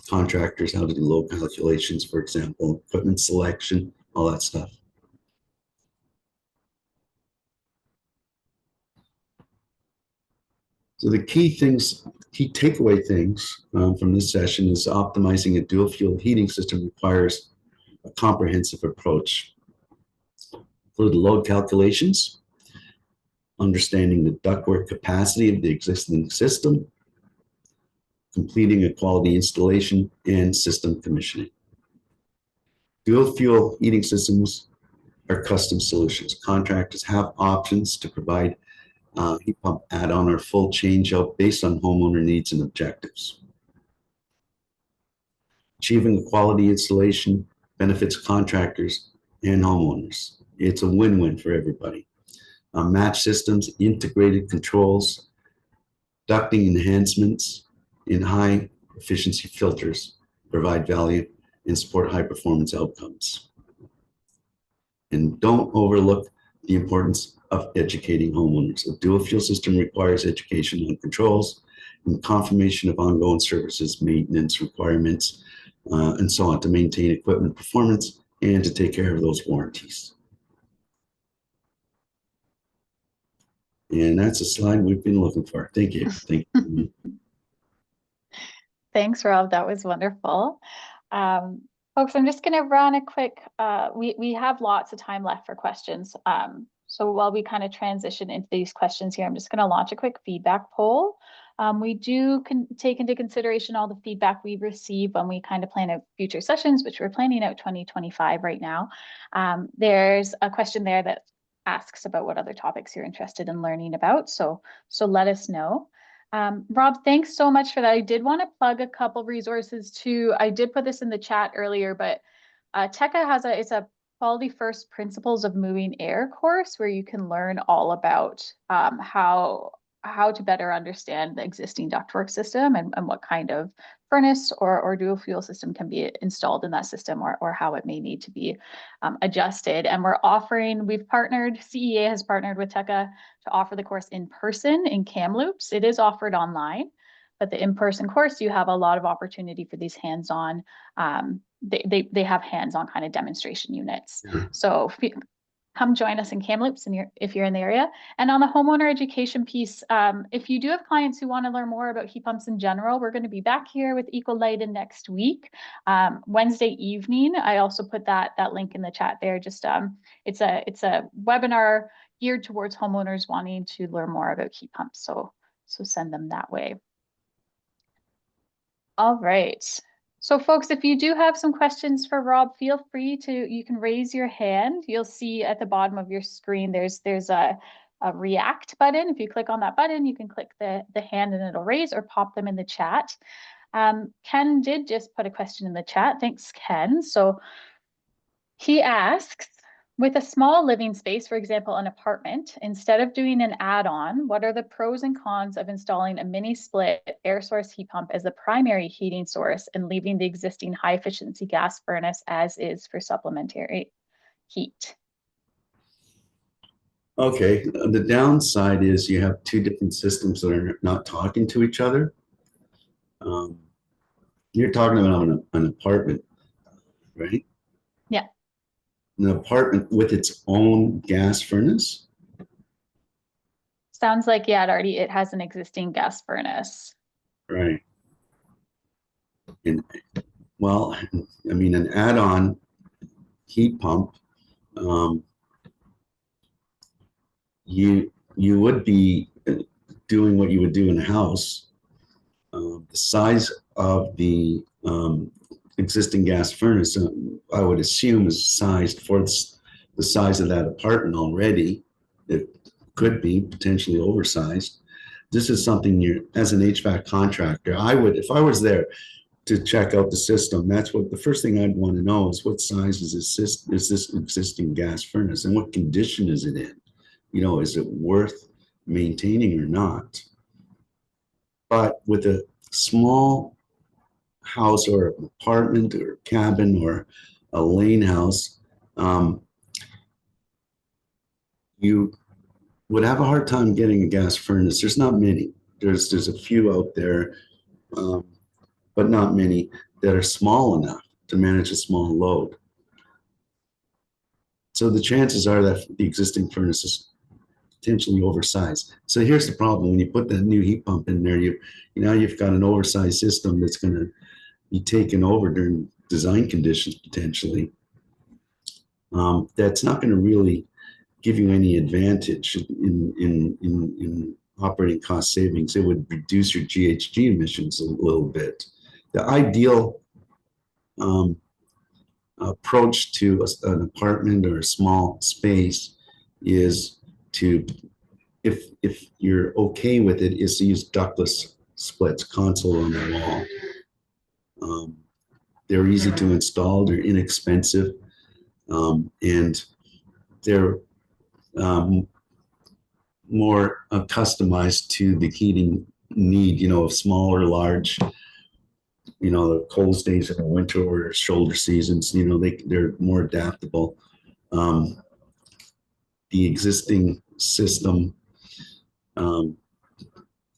contractors how to do load calculations, for example, equipment selection, all that stuff. So the key takeaway things from this session is optimizing a dual fuel heating system requires a comprehensive approach. Include load calculations, understanding the ductwork capacity of the existing system, completing a quality installation, and system commissioning. Dual fuel heating systems are custom solutions. Contractors have options to provide heat pump add-on or full change-out based on homeowner needs and objectives. Achieving a quality installation benefits contractors and homeowners. It's a win-win for everybody. Match systems, integrated controls, ducting enhancements, and high efficiency filters provide value and support high performance outcomes. And don't overlook the importance of educating homeowners. A dual fuel system requires education on controls and confirmation of ongoing services, maintenance requirements, and so on to maintain equipment performance and to take care of those warranties. And that's a slide we've been looking for. Thank you. Thank you. Thanks, Rob. That was wonderful. Folks, I'm just going to run a quick, we have lots of time left for questions. So while we kind of transition into these questions here, I'm just going to launch a quick feedback poll. We do take into consideration all the feedback we receive when we kind of plan out future sessions, which we're planning out 2025 right now. There's a question there that asks about what other topics you're interested in learning about. So let us know. Rob, thanks so much for that. I did want to plug a couple resources too. I did put this in the chat earlier, but TECA has it's a Quality First Principles of Moving Air course where you can learn all about how to better understand the existing ductwork system and what kind of furnace or dual fuel system can be installed in that system or how it may need to be adjusted. And CEA has partnered with TECA to offer the course in person in Kamloops. It is offered online, but the in-person course, you have a lot of opportunity for these hands-on, they have hands-on kind of demonstration units. So come join us in Kamloops if you're in the area. And on the homeowner education piece, if you do have clients who want to learn more about heat pumps in general, we're going to be back here with Ecolite next week, Wednesday evening. I also put that link in the chat there. Just it's a webinar geared towards homeowners wanting to learn more about heat pumps. So send them that way. All right. So folks, if you do have some questions for Rob, feel free you can raise your hand. You'll see at the bottom of your screen, there's a react button. If you click on that button, you can click the hand and it'll raise or pop them in the chat. Ken did just put a question in the chat. Thanks, Ken. So he asks, with a small living space, for example, an apartment, instead of doing an add-on, what are the pros and cons of installing a mini split air source heat pump as the primary heating source and leaving the existing high efficiency gas furnace as is for supplementary heat. Okay, the downside is you have two different systems that are not talking to each other. Um, you're talking about an apartment, right? Yeah. An apartment with its own gas furnace. Sounds like, yeah, it has an existing gas furnace. Right. And well, I mean, an add-on heat pump, um, you would be doing what you would do in a house. The size of the existing gas furnace, I would assume, is sized for the size of that apartment already. It could be potentially oversized. This is something you, as an HVAC contractor, I would, if I was there to check out the system, that's what the first thing I'd want to know is what size is this existing gas furnace and what condition is it in? You know, is it worth maintaining or not? But with a small house or an apartment or cabin or a lane house, you would have a hard time getting a gas furnace. There's not many. There's a few out there, um, but not many that are small enough to manage a small load. So the chances are that the existing furnace is potentially oversized. So here's the problem: when you put that new heat pump in there, you've got an oversized system that's going to be taken over during design conditions potentially. That's not going to really give you any advantage in operating cost savings. It would reduce your GHG emissions a little bit. The ideal approach to an apartment or a small space is to, if you're okay with it, is to use ductless splits, console on the wall. They're easy to install, they're inexpensive, and they're more customized to the heating need, of small or large, the cold days in the winter or shoulder seasons, they're more adaptable. The existing system, I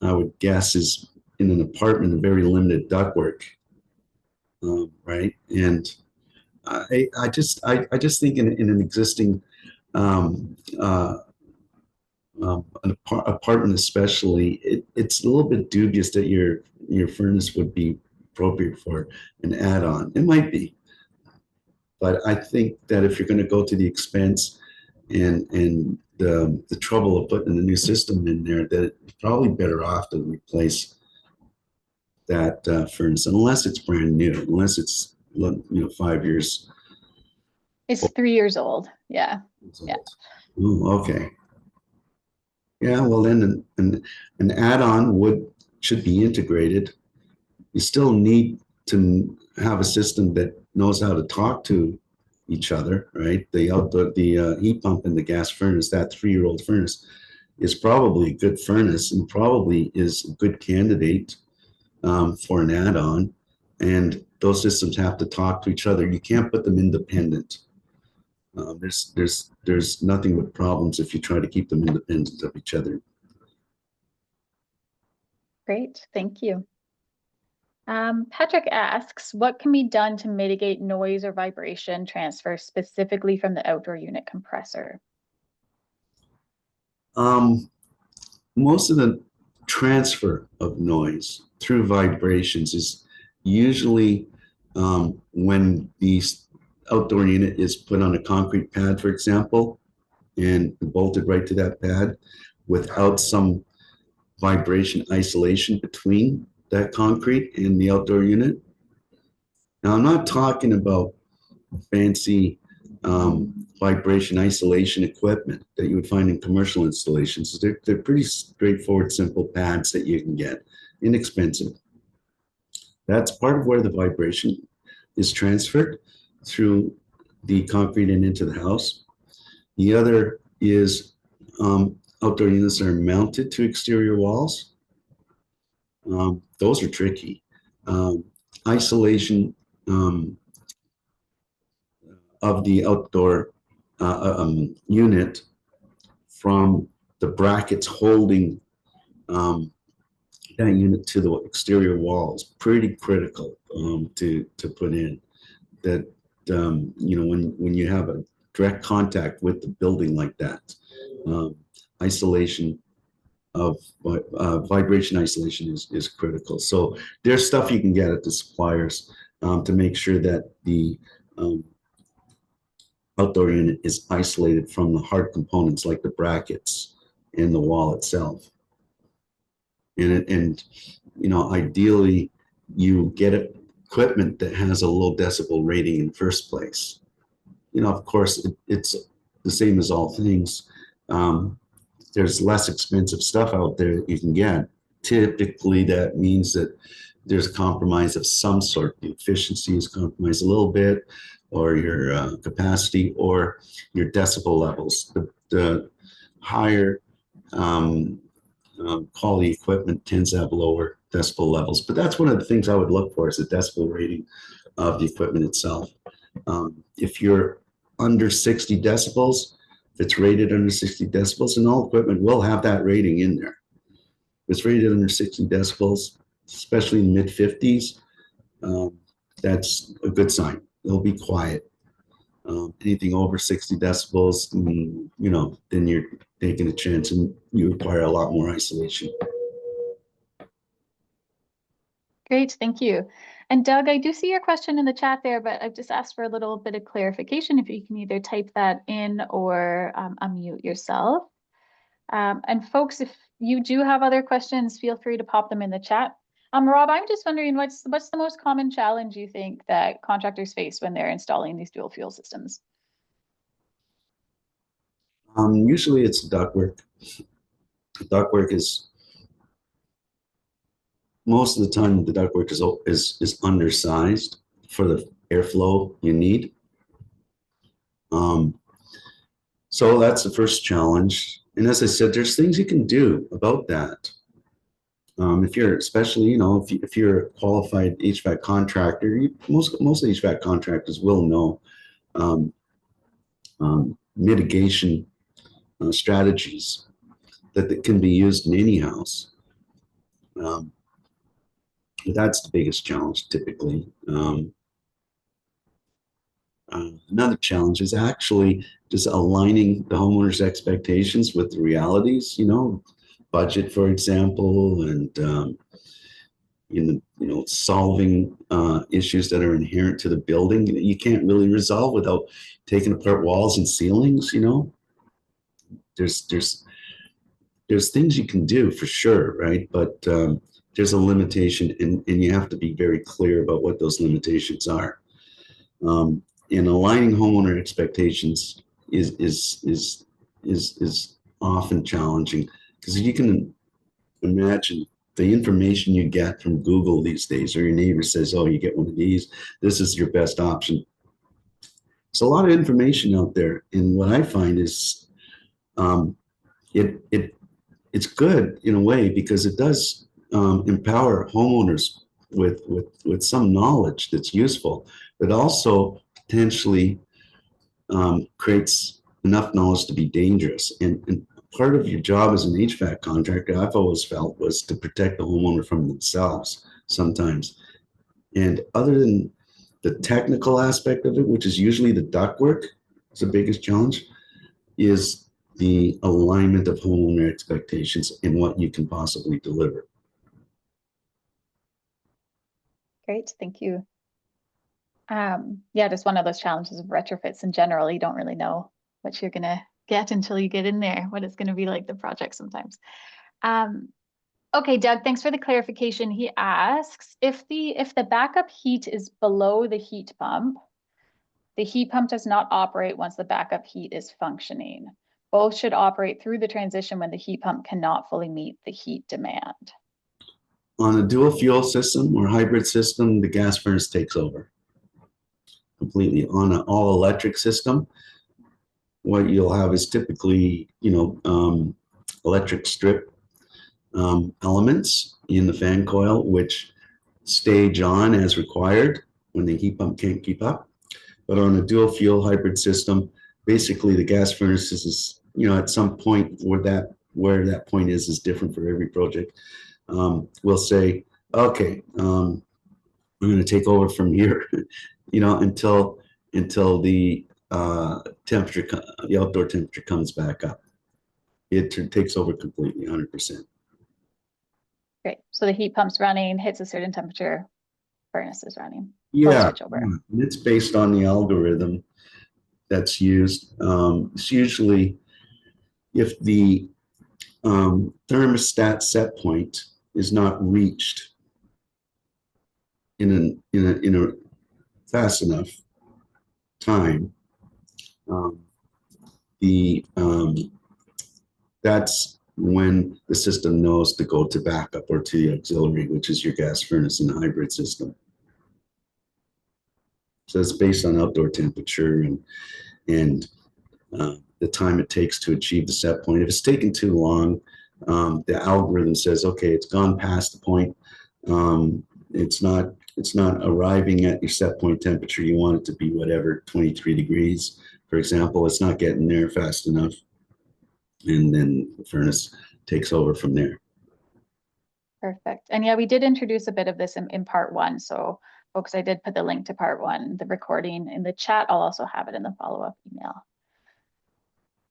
would guess, is in an apartment, a very limited ductwork, right? And I just think in an existing an apartment especially, it's a little bit dubious that your furnace would be appropriate for an add-on. It might be, but I think that if you're going to go to the expense and the trouble of putting a new system in there, that it's probably better off to replace that furnace, unless it's brand new, unless it's 5 years. It's 3 years old. Yeah. Yeah. Ooh, okay. Yeah, well then an add-on should be integrated. You still need to have a system that knows how to talk to each other, right? The heat pump and the gas furnace, that 3-year-old furnace, is probably a good furnace and probably is a good candidate for an add-on. And those systems have to talk to each other. You can't put them independent. There's nothing but problems if you try to keep them independent of each other. Great, thank you. Patrick asks, what can be done to mitigate noise or vibration transfer specifically from the outdoor unit compressor? Most of the transfer of noise through vibrations is usually when the outdoor unit is put on a concrete pad, for example, and bolted right to that pad without some vibration isolation between that concrete and the outdoor unit. Now, I'm not talking about fancy vibration isolation equipment that you would find in commercial installations. They're pretty straightforward, simple pads that you can get, inexpensive. That's part of where the vibration is transferred through the concrete and into the house. The other is outdoor units are mounted to exterior walls. Those are tricky. Isolation of the outdoor unit from the brackets holding that unit to the exterior wall is pretty critical to put in. That when you have a direct contact with the building like that, isolation of vibration isolation is critical. So there's stuff you can get at the suppliers to make sure that the outdoor unit is isolated from the hard components like the brackets and the wall itself. And ideally you get equipment that has a low decibel rating in the first place. Of course, it's the same as all things. There's less expensive stuff out there that you can get. Typically, that means that there's a compromise of some sort. The efficiency is compromised a little bit, or your capacity, or your decibel levels. The higher quality equipment tends to have lower decibel levels. But that's one of the things I would look for, is the decibel rating of the equipment itself. If you're under 60 decibels, if it's rated under 60 decibels, and all equipment will have that rating in there. If it's rated under 60 decibels, especially in mid 50s, that's a good sign. It'll be quiet. Anything over 60 decibels, then you're taking a chance and you require a lot more isolation. Great, thank you. And Doug, I do see your question in the chat there, but I've just asked for a little bit of clarification. If you can either type that in or unmute yourself. And folks, if you do have other questions, feel free to pop them in the chat. Rob, I'm just wondering, what's the most common challenge you think that contractors face when they're installing these dual fuel systems? Usually it's ductwork. Ductwork is, most of the time, the ductwork is undersized for the airflow you need. So that's the first challenge. And as I said, there's things you can do about that. If you're, especially, if you're a qualified HVAC contractor, most HVAC contractors will know mitigation strategies that can be used in any house. That's the biggest challenge typically. Another challenge is actually just aligning the homeowner's expectations with the realities, budget, for example, and solving issues that are inherent to the building. You can't really resolve without taking apart walls and ceilings. There's things you can do for sure, right? But there's a limitation, and you have to be very clear about what those limitations are. And aligning homeowner expectations is often challenging, because you can imagine the information you get from Google these days, or your neighbor says, "Oh, you get one of these. This is your best option." It's a lot of information out there, and what I find is it's good in a way, because it does empower homeowners with some knowledge that's useful, but also potentially creates enough knowledge to be dangerous. And part of your job as an HVAC contractor, I've always felt, was to protect the homeowner from themselves sometimes. And other than the technical aspect of it, which is usually the ductwork, is the biggest challenge, is the alignment of homeowner expectations and what you can possibly deliver. Great, thank you. Yeah, just one of those challenges of retrofits in general. You don't really know what you're gonna get until you get in there, what it's gonna be like, the project sometimes. Okay, Doug, thanks for the clarification. He asks, if the backup heat is below the heat pump does not operate once the backup heat is functioning. Both should operate through the transition when the heat pump cannot fully meet the heat demand. On a dual fuel system or hybrid system, the gas furnace takes over completely. On an all electric system, what you'll have is typically, electric strip elements in the fan coil, which stage on as required when the heat pump can't keep up. But on a dual fuel hybrid system, basically the gas furnaces is, at some point where that point is different for every project. We'll say, okay, I'm going to take over from here, until the temperature, the outdoor temperature comes back up. It takes over completely, 100%. Great. So the heat pump's running, hits a certain temperature, furnace is running. They'll Yeah, switch over. it's based on the algorithm that's used. It's usually if the thermostat set point is not reached in a fast enough time, the that's when the system knows to go to backup or to the auxiliary, which is your gas furnace and hybrid system. So it's based on outdoor temperature and the time it takes to achieve the set point. If it's taken too long, the algorithm says, okay, it's gone past the point. It's not arriving at your set point temperature. You want it to be whatever, 23 degrees, for example. It's not getting there fast enough. And then the furnace takes over from there. Perfect. And yeah, we did introduce a bit of this in part one. So folks, I did put the link to part one, the recording in the chat. I'll also have it in the follow-up email.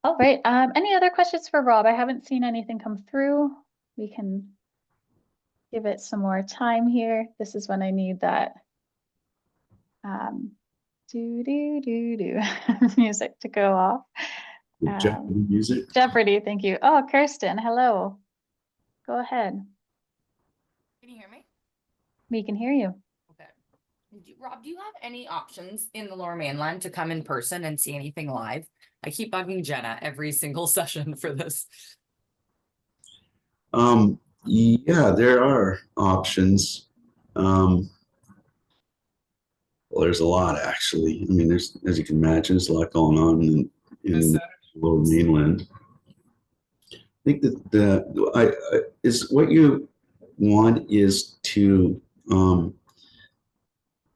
All right. Any other questions for Rob? I haven't seen anything come through. We can give it some more time here. This is when I need that music to go off. Jeopardy music. Jeopardy, thank you. Oh, Kirsten, hello. Go ahead. Can you hear me? We can hear you. Okay. Rob, do you have any options in the Lower Mainland to come in person and see anything live? I keep bugging Jenna every single session for this. Yeah, there are options. Well, there's a lot actually. I mean, there's, as you can imagine, there's a lot going on in the Lower Mainland. I think that is what you want is to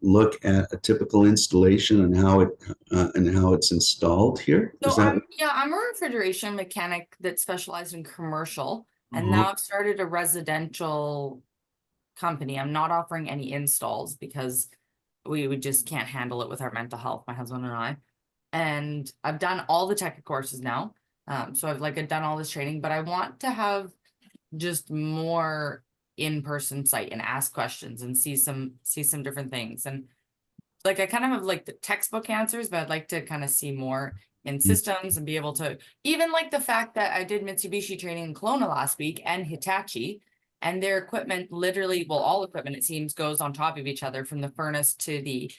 look at a typical installation and how it's installed here. So I'm a refrigeration mechanic that specialized in commercial, and now I've started a residential company. I'm not offering any installs because we just can't handle it with our mental health, my husband and I. And I've done all the TECA courses now. So I've done all this training, but I want to have just more in-person site and ask questions and see some different things. And I kind of have the textbook answers, but I'd like to kind of see more in systems and be able to, even the fact that I did Mitsubishi training in Kelowna last week and Hitachi, and their equipment literally, well, all equipment, it seems, goes on top of each other from the furnace to the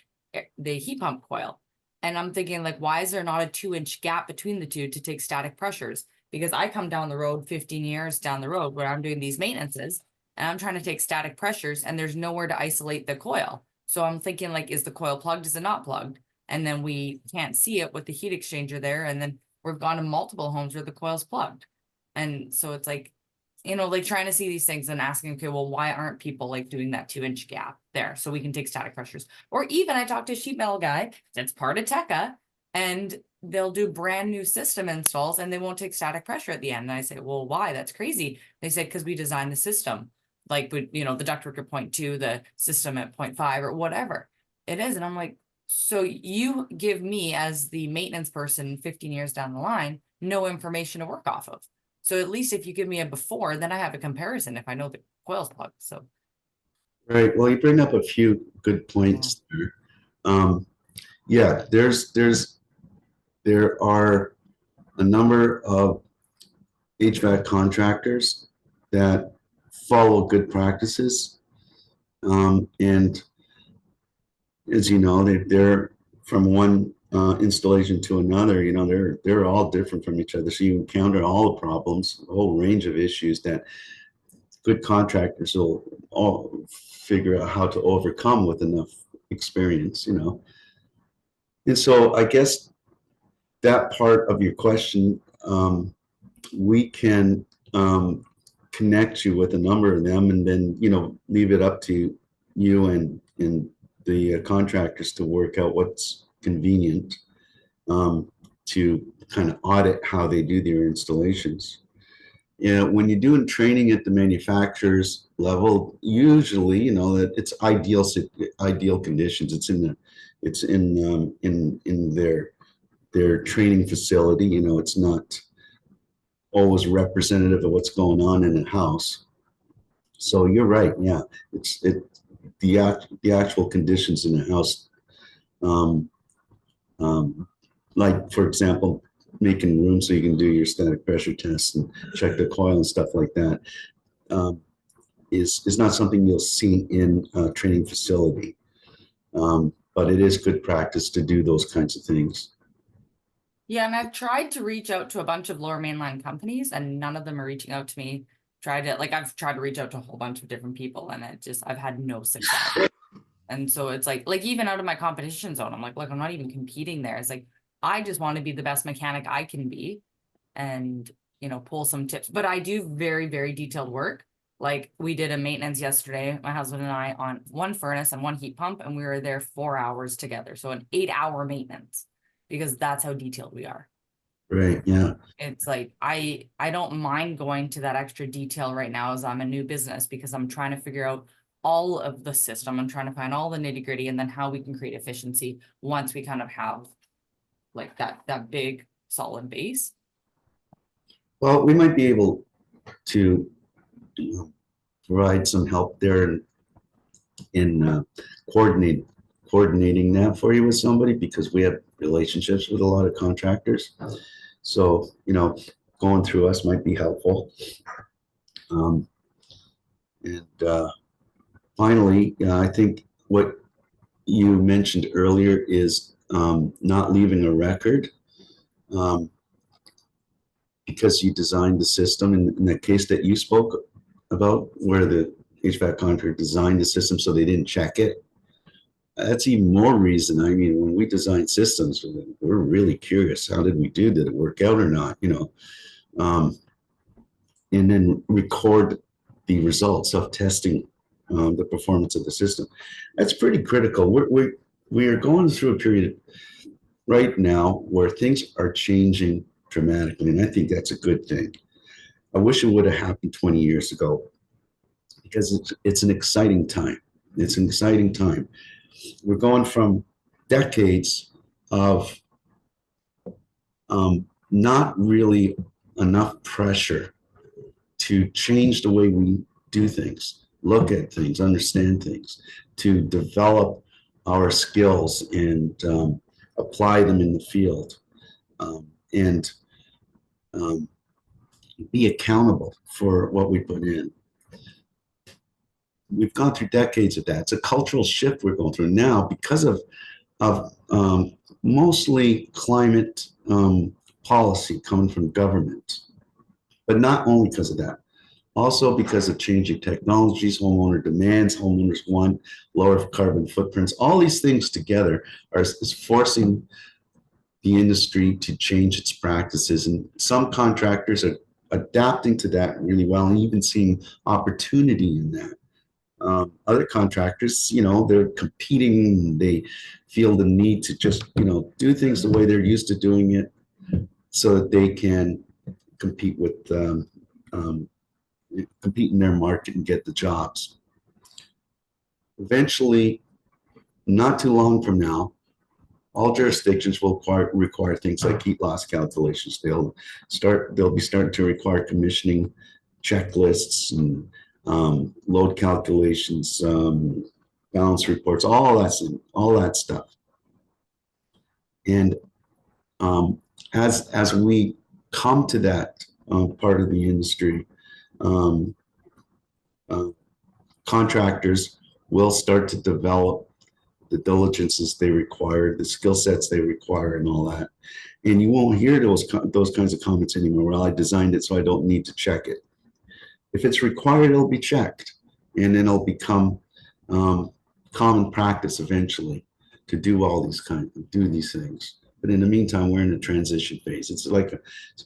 heat pump coil. And I'm thinking, why is there not a 2-inch gap between the two to take static pressures? Because I come down the road 15 years down the road where I'm doing these maintenances and I'm trying to take static pressures and there's nowhere to isolate the coil. So I'm thinking, is the coil plugged? Is it not plugged? And then we can't see it with the heat exchanger there. And then we've gone to multiple homes where the coil's plugged. And so it's trying to see these things and asking, okay, well, why aren't people doing that 2-inch gap there so we can take static pressures? Or even I talked to a sheet metal guy that's part of TECA, and they'll do brand new system installs and they won't take static pressure at the end. And I say, well, why? That's crazy. They said, because we designed the system, the ductwork at 0.2, the system at 0.5 or whatever it is. And I'm like, so you give me as the maintenance person 15 years down the line, no information to work off of. So at least if you give me a before, then I have a comparison if I know the coil's plugged. So. Right. Well, you bring up a few good points there. Yeah, there are a number of HVAC contractors that follow good practices. And as you know, they're from one installation to another, they're all different from each other. So you encounter all the problems, a whole range of issues that good contractors will all figure out how to overcome with enough experience, And so I guess that part of your question, we can connect you with a number of them and then, leave it up to you and the contractors to work out what's convenient. to kind of audit how they do their installations. You know, when you're doing training at the manufacturer's level, usually, you know, that it's ideal conditions. It's in their training facility. You know, it's not always representative of what's going on in a house. So you're right. Yeah, the actual conditions in the house. Um, like for example, making room so you can do your static pressure tests and check the coil and stuff like that, is not something you'll see in a training facility. But it is good practice to do those kinds of things. Yeah, and I've tried to reach out to a bunch of lower mainland companies and none of them are reaching out to me. I've tried to reach out to a whole bunch of different people and I've had no success. And so it's like even out of my competition zone, I'm like, look, I'm not even competing there. It's like, I just want to be the best mechanic I can be and, you know, pull some tips. But I do very, very detailed work. Like we did a maintenance yesterday, my husband and I, on one furnace and one heat pump, and we were there 4 hours together. So an 8-hour maintenance, because that's how detailed we are. Right. Yeah. It's like, I don't mind going to that extra detail right now as I'm a new business, because I'm trying to figure out all of the system. I'm trying to find all the nitty gritty and then how we can create efficiency once we kind of have like that big solid base. Well, we might be able to, you know, provide some help there in coordinating that for you with somebody, because we have relationships with a lot of contractors. So, you know, going through us might be helpful. Finally, I think what you mentioned earlier is not leaving a record, because you designed the system in the case that you spoke about, where the HVAC contractor designed the system so they didn't check it. That's even more reason. I mean, when we design systems, we're really curious. How did we do? Did it work out or not? You know, and then record the results of testing the performance of the system. That's pretty critical. We are going through a period right now where things are changing dramatically, and I think that's a good thing. I wish it would have happened 20 years ago, because it's an exciting time. It's an exciting time. We're going from decades of not really enough pressure to change the way we do things, look at things, understand things, to develop our skills and apply them in the field, and be accountable for what we put in. We've gone through decades of that. It's a cultural shift we're going through now because of mostly climate policy coming from government, but not only because of that. Also because of changing technologies, homeowner demands, homeowners want lower carbon footprints. All these things together is forcing the industry to change its practices. And some contractors are adapting to that really well and even seeing opportunity in that. Other contractors, you know, they're competing. They feel the need to just, you know, do things the way they're used to doing it so that they can compete with compete in their market and get the jobs. Eventually, not too long from now, all jurisdictions will require things like heat loss calculations. They'll be starting to require commissioning checklists and load calculations, balance reports, all that stuff. And as we come to that part of the industry, contractors will start to develop the diligences they require, the skill sets they require, and all that. And you won't hear those kinds of comments anymore. Well, I designed it so I don't need to check it. If it's required, it'll be checked, and then it'll become common practice eventually to do these things. But in the meantime, we're in a transition phase. It's a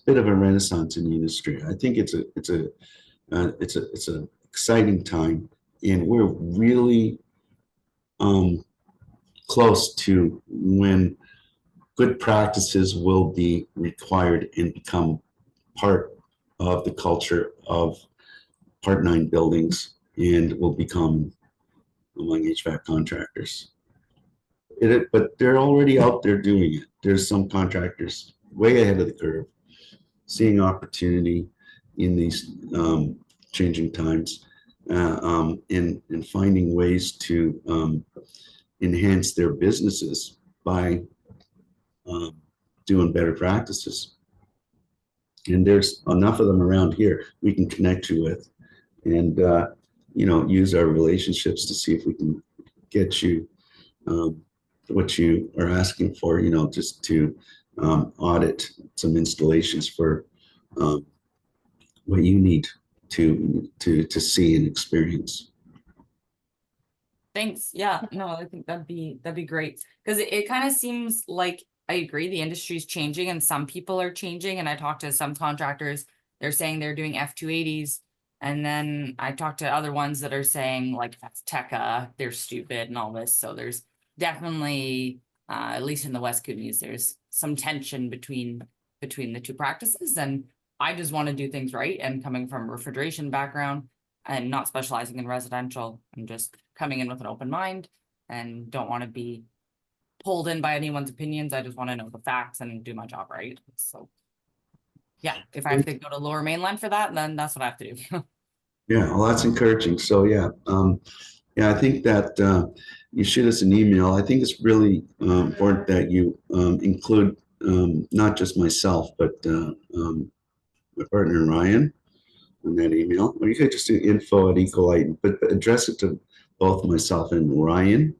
bit of a renaissance in the industry. I think it's an exciting time, and we're really close to when good practices will be required and become part of the culture of Part 9 buildings and will become among HVAC contractors. But they're already out there doing it. There's some contractors way ahead of the curve, seeing opportunity in these changing times, and finding ways to enhance their businesses by doing better practices. And there's enough of them around here we can connect you with, and use our relationships to see if we can get you what you are asking for, just to audit some installations for what you need to see and experience. Thanks. Yeah, no, I think that'd be great, because it kind of seems like, I agree, the industry's changing and some people are changing. And I talked to some contractors, they're saying they're doing F280s. And then I talked to other ones that are saying like, that's TECA, they're stupid and all this. So there's definitely, at least in the West Kootenays, there's some tension between the two practices. And I just want to do things right. And coming from a refrigeration background and not specializing in residential, I'm just coming in with an open mind and don't want to be pulled in by anyone's opinions. I just want to know the facts and do my job right. So yeah, if I have to go to Lower Mainland for that, then that's what I have to do. Yeah, well, that's encouraging. So yeah, I think that you shoot us an email. I think it's really important that you include not just myself, but my partner Ryan in that email. Or you could just do info@Ecolite, but address it to both myself and Ryan.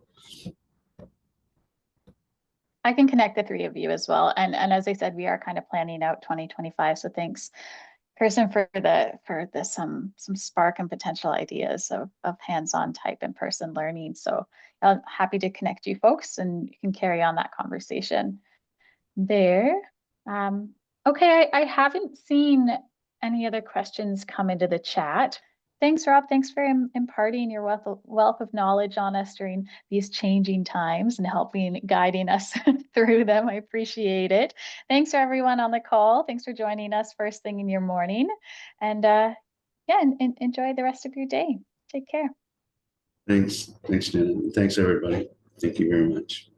I can connect the three of you as well. And as I said, we are kind of planning out 2025. So thanks, Kirsten, for some spark and potential ideas of hands-on type in-person learning. So I'm happy to connect you folks, and you can carry on that conversation there. Okay, I haven't seen any other questions come into the chat. Thanks, Rob. Thanks for imparting your wealth of knowledge on us during these changing times and guiding us through them. I appreciate it. Thanks for everyone on the call. Thanks for joining us first thing in your morning. And enjoy the rest of your day. Take care. Thanks, Janet. Thanks, everybody. Thank you very much.